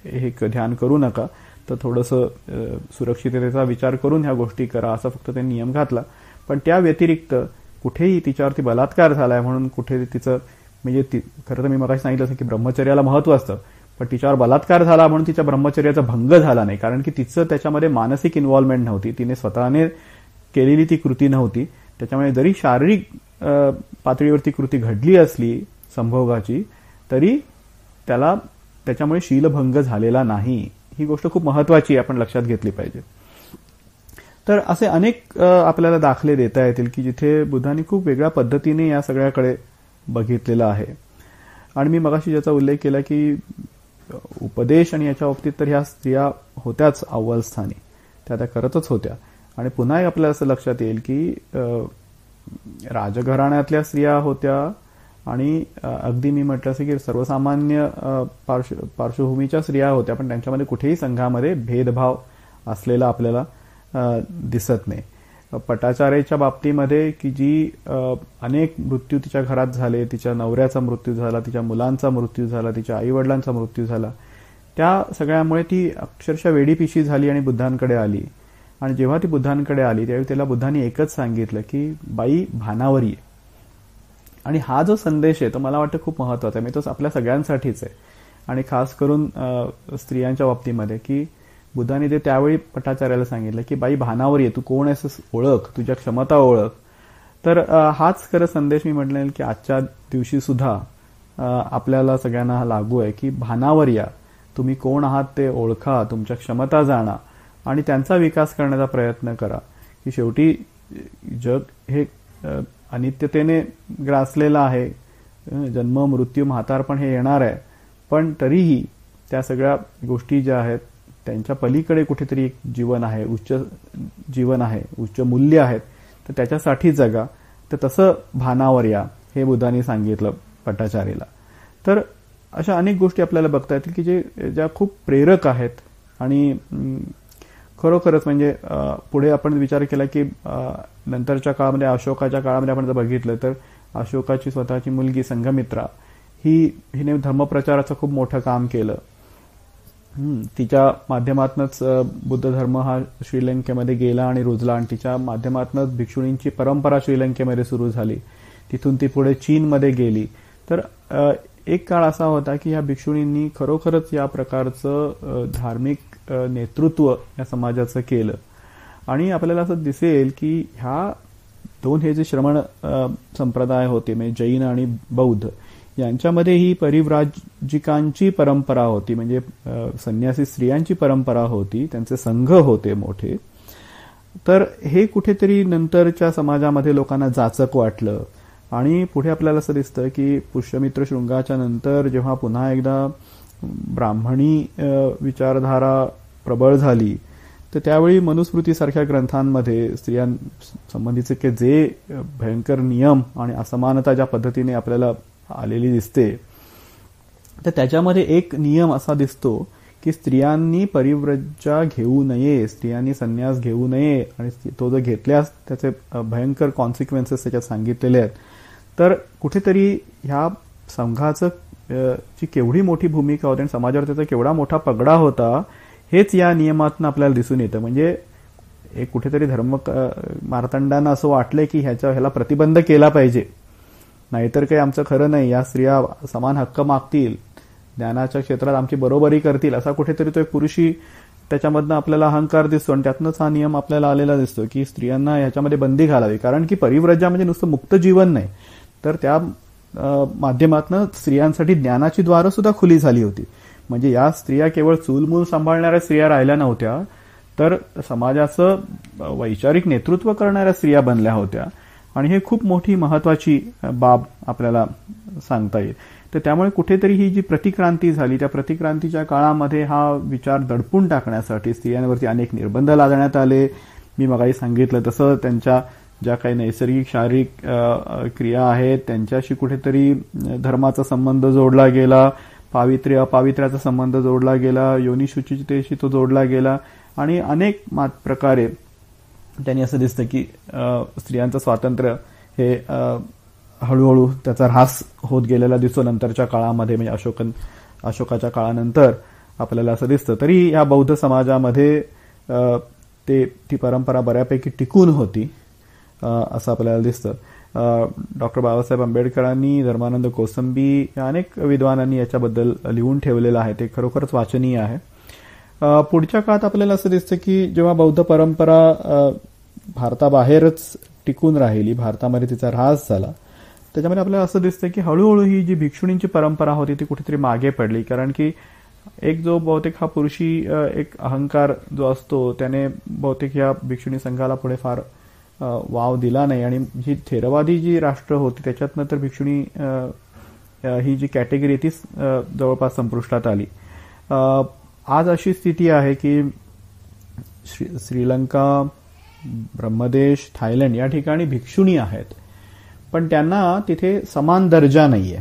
हे ध्यान करू नका, तर थोडंसं सुरक्षिततेचा विचार करून ह्या गोष्टी करा, असा फक्त त्यांनी नियम घातला. पण त्या व्यतिरिक्त कुठेही तिच्यावरती बलात्कार झालाय म्हणून कुठे तिचं म्हणजे खरं तर मी मगाशी सांगितलं असं की ब्रह्मचर्याला महत्व असतं, पण तिच्यावर बलात्कार झाला म्हणून तिच्या ब्रह्मचर्याचा भंग झाला नाही, कारण की तिचं त्याच्यामध्ये मानसिक इन्व्हॉल्वमेंट नव्हती, तिने स्वतःने केलेली ती कृती नव्हती. त्याच्यामुळे जरी शारीरिक पातळीवरती कृती घडली असली संभोगाची तरी त्याच्यामुळे शीलभंग झालेला नाही. ही गोष्ट खूप महत्वाची आपण लक्षात घेतली पाहिजे. तर असे अनेक आपल्याला दाखले देता येतील की जिथे बुद्धांनी खूप वेगळ्या पद्धतीने या सगळ्याकडे बघितलेलं आहे. आणि मी मगाशी ज्याचा उल्लेख केला की उपदेश आणि याच्या बाबतीत तर ह्या स्त्रिया होत्याच अव्वल स्थानी, त्या करतच होत्या. आणि पुन्हा एक आपल्याला असं लक्षात येईल की राजघराण्यातल्या स्त्रिया होत्या आणि अगदी मी म्हटलं असं की सर्वसामान्य पार्श्वभूमीच्या स्त्रिया होत्या, पण त्यांच्यामध्ये कुठेही संघामध्ये भेदभाव असलेला आपल्याला दिसत नाही. पटाचार्याच्या बाबतीमध्ये की जी अनेक मृत्यू तिच्या घरात झाले, तिच्या नवऱ्याचा मृत्यू झाला, तिच्या मुलांचा मृत्यू झाला, तिच्या आईवडिलांचा मृत्यू झाला, त्या सगळ्यामुळे ती अक्षरशः वेडीपिशी झाली आणि बुद्धांकडे आली. आणि जेव्हा ती बुद्धांकडे आली त्यावेळी त्याला बुद्धांनी एकच सांगितलं की बाई भानावर ये. आणि हा जो संदेश आहे तो मला वाटतं खूप महत्वाचा आहे. तो आपल्या सगळ्यांसाठीच आहे आणि खास करून स्त्रियांच्या बाबतीमध्ये की बुद्धाने ते त्यावेळी पटाचार्याला सांगितलं की बाई भानावर ये, तू कोण आहेस ओळख, तुझ्या क्षमता ओळख. तर हाच खरं संदेश मी म्हटलेल की आजच्या दिवशी सुद्धा आपल्याला सगळ्यांना हा लागू आहे की भानावर या, तुम्ही कोण आहात ते ओळखा, तुमच्या क्षमता जाणा आणि त्यांचा विकास करण्याचा प्रयत्न करा. की शेवटी जग हे अनित्यतेने ग्रासलेलं आहे, जन्म मृत्यू म्हातारपण हे येणार आहे, पण तरीही त्या सगळ्या गोष्टी ज्या आहेत त्यांच्या पलीकडे कुठेतरी एक जीवन आहे, उच्च जीवन आहे, उच्च मूल्य आहेत, तर त्याच्यासाठी जगा. तर तसं भानावर या हे बुद्धांनी सांगितलं पटाचार्याला. तर अशा अनेक गोष्टी आपल्याला बघता येतील की ज्या खूप प्रेरक आहेत आणि खरोखरच म्हणजे पुढे आपण विचार केला की नंतरच्या काळामध्ये अशोकाच्या काळामध्ये आपण जर बघितलं तर अशोकाची स्वतःची मुलगी संघमित्रा हिने धर्मप्रचाराचं खूप मोठं काम केलं. तिच्या माध्यमातूनच बुद्ध धर्म हा श्रीलंकेमध्ये गेला आणि रुजला आणि तिच्या माध्यमातूनच भिक्षुणींची परंपरा श्रीलंकेमध्ये सुरू झाली. तिथून ती पुढे चीनमध्ये गेली. तर एक काळ असा होता की ह्या भिक्षुणींनी खरोखरच या प्रकारचं धार्मिक नेतृत्व या समाजाचं केलं. आणि आपल्याला असं दिसेल की ह्या दोन हे जे श्रमण संप्रदाय होते म्हणजे जैन आणि बौद्ध यांच्यामध्ये ही परिव्राजिकांची परंपरा होती, म्हणजे संन्यासी स्त्रियांची परंपरा होती, त्यांचे संघ होते मोठे. तर हे कुठेतरी नंतरच्या समाजामध्ये लोकांना जाचक वाटलं आणि पुढे आपल्याला असं दिसतं की पुष्यमित्र शृंगाच्या नंतर जेव्हा पुन्हा एकदा ब्राह्मणी विचारधारा प्रबळ झाली तर त्यावेळी मनुस्मृतीसारख्या ग्रंथांमध्ये स्त्रियांसंबंधीचे जे भयंकर नियम आणि असमानता ज्या पद्धतीने आपल्याला आलेली दिसते, तर त्याच्यामध्ये एक नियम असा दिसतो की स्त्रियांनी परिव्रजा घेऊ नये, स्त्रियांनी संन्यास घेऊ नये आणि तो जर घेतल्यास त्याचे भयंकर कॉन्सिक्वेन्सेस त्याच्यात सांगितलेले आहेत. तर कुठेतरी ह्या संघाचं ची केवढी मोठी भूमिका होती आणि समाजावर त्याचा केवढा मोठा पगडा होता हेच या नियमातून आपल्याला दिसून येतं. म्हणजे एक कुठेतरी धर्म मार्तंडांना असं वाटलंय की ह्याला प्रतिबंध केला पाहिजे, नाहीतर काही आमचं खरं नाही, या स्त्रिया समान हक्क मागतील, ज्ञानाच्या क्षेत्रात आमची बरोबरी करतील, असा कुठेतरी तो एक पुरुषी त्याच्यामधनं आपल्याला अहंकार दिसतो आणि त्यातनंच हा नियम आपल्याला आलेला दिसतो की स्त्रियांना ह्याच्यामध्ये बंदी घालावी. कारण की परिव्रजा म्हणजे नुसतं मुक्त जीवन नाही, तर त्या माध्यमातून स्त्रियांसाठी ज्ञानाची द्वारं सुद्धा खुली झाली होती. म्हणजे या स्त्रिया केवळ चूलमूल सांभाळणाऱ्या स्त्रिया राहिल्या नव्हत्या, तर समाजाचं वैचारिक नेतृत्व करणाऱ्या स्त्रिया बनल्या होत्या. आणि हे खूप मोठी महत्वाची बाब आपल्याला सांगता येईल. तर त्यामुळे कुठेतरी ही जी प्रतिक्रांती झाली त्या प्रतिक्रांतीच्या काळामध्ये हा विचार दडपून टाकण्यासाठी स्त्रियांवरती अनेक निर्बंध लादण्यात आले. मी मगाही सांगितलं तसं त्यांच्या ज्या काही नैसर्गिक शारीरिक क्रिया आहेत त्यांच्याशी कुठेतरी धर्माचा संबंध जोडला गेला, पावित्र्य अपावित्र्याचा संबंध जोडला गेला, योनिशुचितेशी तो जोडला गेला आणि अनेक प्रकारे त्यांनी असं दिसतं की स्त्रियांचं स्वातंत्र्य हे हळूहळू त्याचा ऱ्हास होत गेलेला दिसतो नंतरच्या काळामध्ये. म्हणजे अशोकाच्या काळानंतर आपल्याला असं दिसतं. तरी या बौद्ध समाजामध्ये ती परंपरा बऱ्यापैकी टिकून होती असं आपल्याला दिसतं. डॉक्टर बाबासाहेब आंबेडकरांनी, धर्मानंद कोसंबी या अनेक विद्वानांनी याच्याबद्दल लिहून ठेवलेलं आहे, ते खरोखरच वाचनीय आहे. पुढच्या काळात आपल्याला असं दिसतं की जेव्हा बौद्ध परंपरा भारताबाहेरच टिकून राहिली, भारतामध्ये तिचा ऱ्हास झाला, त्याच्यामध्ये आपल्याला असं दिसतं की हळूहळू ही जी भिक्षुणींची परंपरा होती ती कुठेतरी मागे पडली. कारण की एक जो बहुतेक हा पुरुषी एक अहंकार जो असतो त्याने बहुतेक या भिक्षुणी संघाला पुढे फार वाव दिला नाही आणि ही थेरवादी जी राष्ट्र होती त्याच्यातनं तर भिक्षुणी ही जी कॅटेगरी ती जवळपास संपुष्टात आली. आज अशी स्थिती आहे की श्रीलंका, ब्रह्मदेश, थायलंड या ठिकाणी भिक्षुणी आहेत, पण त्यांना तिथे समान दर्जा नाहीये.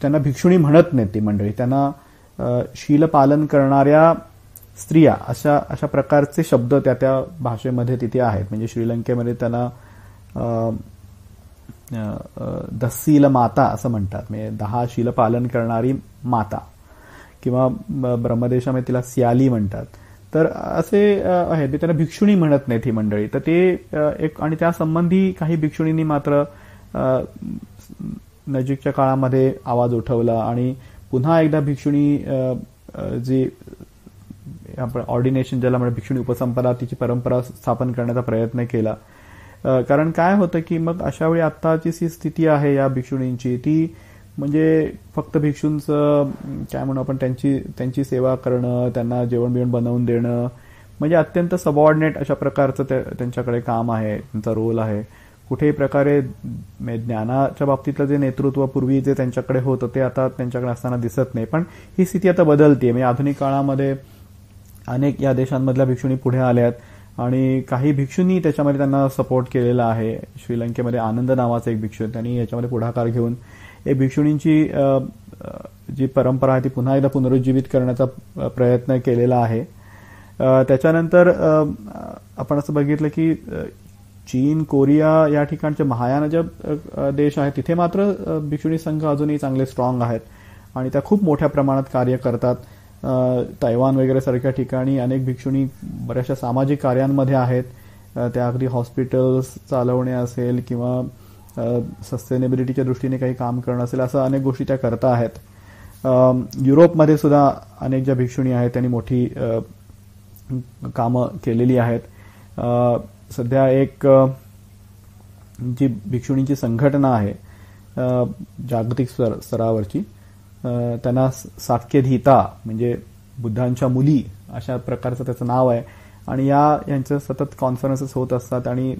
त्यांना भिक्षुणी म्हणत नाही ती मंडळी, त्यांना शीलपालन करणाऱ्या स्त्रिया अशा प्रकारचे शब्द त्या भाषेमध्ये तिथे आहेत. म्हणजे श्रीलंकेमध्ये त्यांना दस्सील माता असं म्हणतात, म्हणजे 10 शीलपालन करणारी माता, किंवा ब्रह्मदेशामध्ये तिला सियाली म्हणतात. तर असे आहेत, मी त्यांना भिक्षुणी म्हणत नाहीत ही मंडळी. तर ते एक, आणि त्यासंबंधी काही भिक्षुणींनी मात्र नजीकच्या काळामध्ये आवाज उठवला आणि पुन्हा एकदा भिक्षुणी जी आपण ऑर्डिनेशन ज्याला म्हणजे भिक्षुणी उपसंपदा, तिची परंपरा स्थापन करण्याचा प्रयत्न केला. कारण काय होतं की मग अशा वेळी आत्ताची जी स्थिती आहे या भिक्षुणींची, ती म्हणजे फक्त भिक्षूंचं काय म्हणू आपण, त्यांची सेवा करणं, त्यांना जेवण बिवण बनवून देणं, म्हणजे अत्यंत सबऑर्डिनेट अशा प्रकारचं त्यांच्याकडे काम आहे, त्यांचा रोल आहे. कुठेही प्रकारे ज्ञानाच्या बाबतीतलं जे नेतृत्व पूर्वी जे त्यांच्याकडे होतं ते आता त्यांच्याकडे असताना दिसत नाही. पण ही स्थिती आता बदलते. म्हणजे आधुनिक काळामध्ये अनेक या देशांमधल्या भिक्षुणी पुढे आल्यात आणि काही भिक्षूंनी त्याच्यामध्ये त्यांना सपोर्ट केलेला आहे. श्रीलंकेमध्ये आनंद नावाचा एक भिक्षू, त्यांनी याच्यामध्ये पुढाकार घेऊन एक भिक्षुणींची जी परंपरा आहे ती पुन्हा एकदा पुनरुज्जीवित करण्याचा प्रयत्न केलेला आहे. त्याच्यानंतर आपण असं बघितलं की चीन, कोरिया या ठिकाणचे महायान जे देश आहेत तिथे मात्र भिक्षुणी संघ अजूनही चांगले स्ट्रॉंग आहेत आणि त्या खूप मोठ्या प्रमाणात कार्य करतात. तैवान वगैरे सारख्या ठिकाणी अनेक भिक्षुणी बऱ्याचशा सामाजिक कार्यांमध्ये आहेत. त्या अगदी हॉस्पिटल्स चालवणे असेल किंवा सस्टेनेबिलिटीच्या दृष्टीने काही काम करणं असेल, असं अनेक गोष्टी त्या करता आहेत. युरोपमध्ये सुद्धा अनेक ज्या भिक्षुणी आहेत त्यांनी मोठी कामं केलेली आहेत. सध्या एक जी भिक्षुणींची संघटना आहे जागतिक स्तरावरची, त्यांना साक्यधीता म्हणजे बुद्धांच्या मुली अशा प्रकारचं त्याचं नाव आहे आणि यांचं सतत कॉन्फरन्सेस होत असतात आणि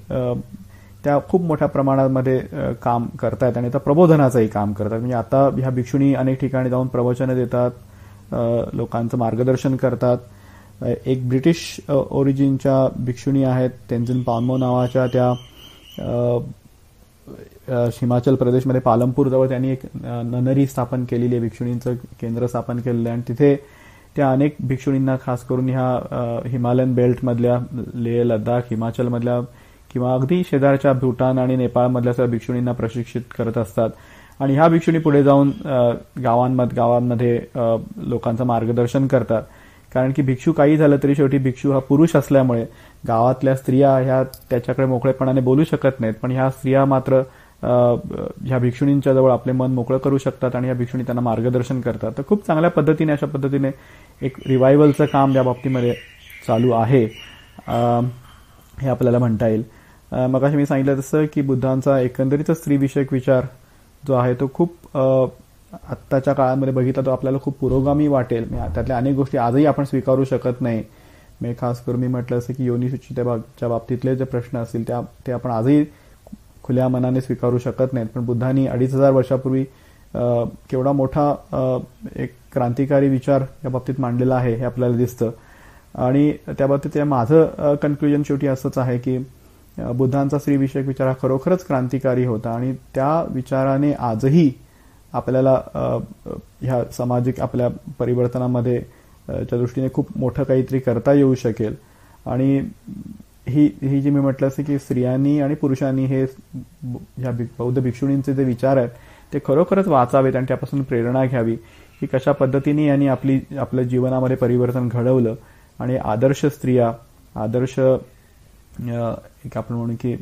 त्या खूप मोठ्या प्रमाणामध्ये काम करतायत आणि त्या प्रबोधनाचंही काम करतात. म्हणजे आता ह्या भिक्षुणी अनेक ठिकाणी जाऊन प्रवचनं देतात, लोकांचं मार्गदर्शन करतात. एक ब्रिटिश ओरिजिनच्या भिक्षुणी आहेत, तेंजिन पामो नावाच्या, त्या हिमाचल प्रदेशमध्ये पालमपूर जवळ त्यांनी एक ननरी स्थापन केलेली आहे, भिक्षुणींचं केंद्र स्थापन केलेलं आहे आणि तिथे त्या अनेक भिक्षुणींना खास करून ह्या हिमालयन बेल्टमधल्या लेह, लडाख, हिमाचलमधल्या किंवा अगदी शेजारच्या भूटान आणि नेपाळमधल्या भिक्षुणींना प्रशिक्षित करत असतात. आणि ह्या भिक्षुणी पुढे जाऊन गावांमध्ये लोकांचं मार्गदर्शन करतात. कारण की भिक्षू काही झालं तरी शेवटी भिक्षू हा पुरुष असल्यामुळे गावातल्या स्त्रिया ह्या त्याच्याकडे मोकळेपणाने बोलू शकत नाहीत, पण ह्या स्त्रिया मात्र ह्या भिक्षुणींच्या जवळ आपले मन मोकळं करू शकतात आणि ह्या भिक्षुणी त्यांना मार्गदर्शन करतात. तर खूप चांगल्या पद्धतीने अशा पद्धतीने एक रिवायवलचं काम या बाबतीमध्ये चालू आहे हे आपल्याला म्हणता येईल. मग मी सांगितलं तसं की बुद्धांचा एकंदरीत स्त्रीविषयक विचार जो आहे तो खूप आत्ताच्या काळामध्ये बघितला तो आपल्याला खूप पुरोगामी वाटेल. त्यातल्या अनेक गोष्टी आजही आपण स्वीकारू शकत नाही. मी खास करून मी म्हटलं असं की योनिशुद्धीच्या बाबतीतले जे प्रश्न असतील ते आपण आजही खुल्या मनाने स्वीकारू शकत नाहीत. पण बुद्धांनी 2500 वर्षापूर्वी केवढा मोठा एक क्रांतिकारी विचार या बाबतीत मांडलेला आहे हे आपल्याला दिसतं. आणि त्या बाबतीत माझं कन्क्लुजन शेवटी असंच आहे की बुद्धांचा स्त्रीविषयक विचार हा खरोखरच क्रांतिकारी होता आणि त्या विचाराने आजही आपल्याला ह्या सामाजिक आपल्या परिवर्तनामध्ये च्या दृष्टीने खूप मोठं काहीतरी करता येऊ शकेल. आणि ही जी मी म्हटलं असं की स्त्रियांनी आणि पुरुषांनी हे ह्या बौद्ध भिक्षुणींचे जे विचार आहेत ते खरोखरच वाचावेत आणि त्यापासून प्रेरणा घ्यावी की कशा पद्धतीने यांनी आपल्या जीवनामध्ये परिवर्तन घडवलं आणि आदर्श स्त्रिया, आदर्श एक आपण म्हणू की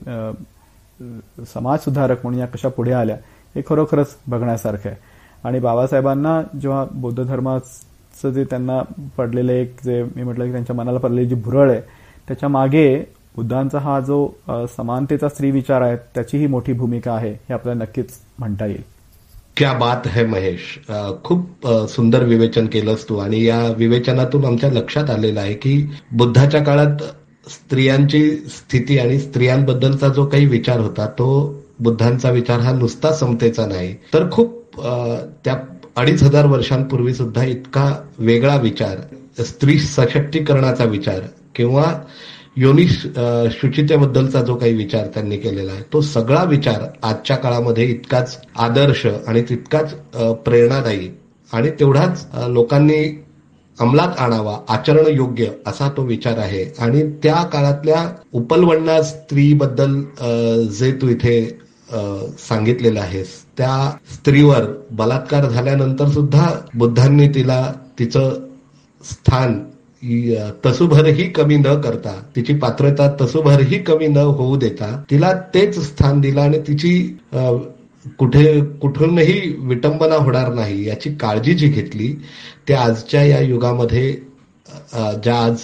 समाज सुधारक म्हणून या कशा पुढे आल्या हे खरोखरच बघण्यासारखं आहे. आणि बाबासाहेबांना जेव्हा बौद्ध धर्माचं जे त्यांना पडलेलं एक जे मी म्हटलं की त्यांच्या मनाला पडलेली जी भुरळ आहे त्याच्या मागे बुद्धांचा हा जो समानतेचा स्त्री विचार आहे त्याचीही मोठी भूमिका आहे हे आपल्याला नक्कीच म्हणता येईल.
क्या बात है महेश, खूप सुंदर विवेचन केलंस तू. आणि या विवेचनातून आमच्या लक्षात आलेलं आहे की बुद्धाच्या काळात स्त्रियांची स्थिती आणि स्त्रियांबद्दलचा जो काही विचार होता तो बुद्धांचा विचार हा नुसता समतेचा नाही तर खूप त्या 2500 वर्षांपूर्वी सुद्धा इतका वेगळा विचार, स्त्री सशक्तीकरणाचा विचार किंवा योनी शुचितेबद्दलचा जो काही विचार त्यांनी केलेला आहे तो सगळा विचार आजच्या काळामध्ये इतकाच आदर्श आणि तितकाच प्रेरणादायी आणि तेवढाच लोकांनी अंमलात आणावा, आचरण योग्य असा तो विचार आहे. आणि त्या काळातल्या उपलवण्णा स्त्रीबद्दल जे तू इथे सांगितलेलं आहेस, त्या स्त्रीवर बलात्कार झाल्यानंतर सुद्धा बुद्धांनी तिला तिचं स्थान तसूभरही कमी न करता, तिची पात्रता तसूभरही कमी न होऊ देता तिला तेच स्थान दिलं आणि तिची कुठूनही विटंबना होणार नाही याची काळजी जी घेतली, ते आजच्या या युगामध्ये ज्या आज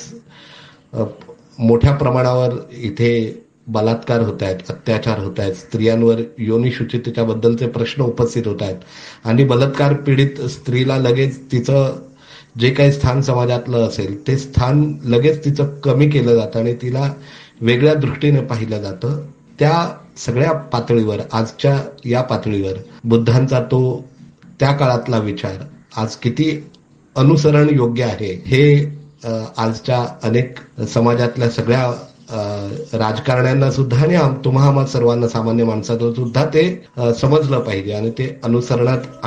मोठ्या प्रमाणावर इथे बलात्कार होत आहेत, अत्याचार होत आहेत, स्त्रियांवर योनी शुचितेच्या बद्दलचे प्रश्न उपस्थित होत आहेत आणि बलात्कार पीडित स्त्रीला लगेच तिचं जे काही स्थान समाजातलं असेल ते स्थान लगेच तिचं कमी केलं जातं आणि तिला वेगळ्या दृष्टीने पाहिलं जातं. त्या सगळ्या पातळीवर, आजच्या या पातळीवर बुद्धांचा तो त्या काळातला विचार आज किती अनुसरण योग्य आहे हे आजच्या अनेक समाजातल्या सगळ्या राजकारण्यांना सुद्धा आणि तुम्हा सर्वांना, सामान्य माणसाला सुद्धा ते समजलं पाहिजे आणि ते अनुसरणात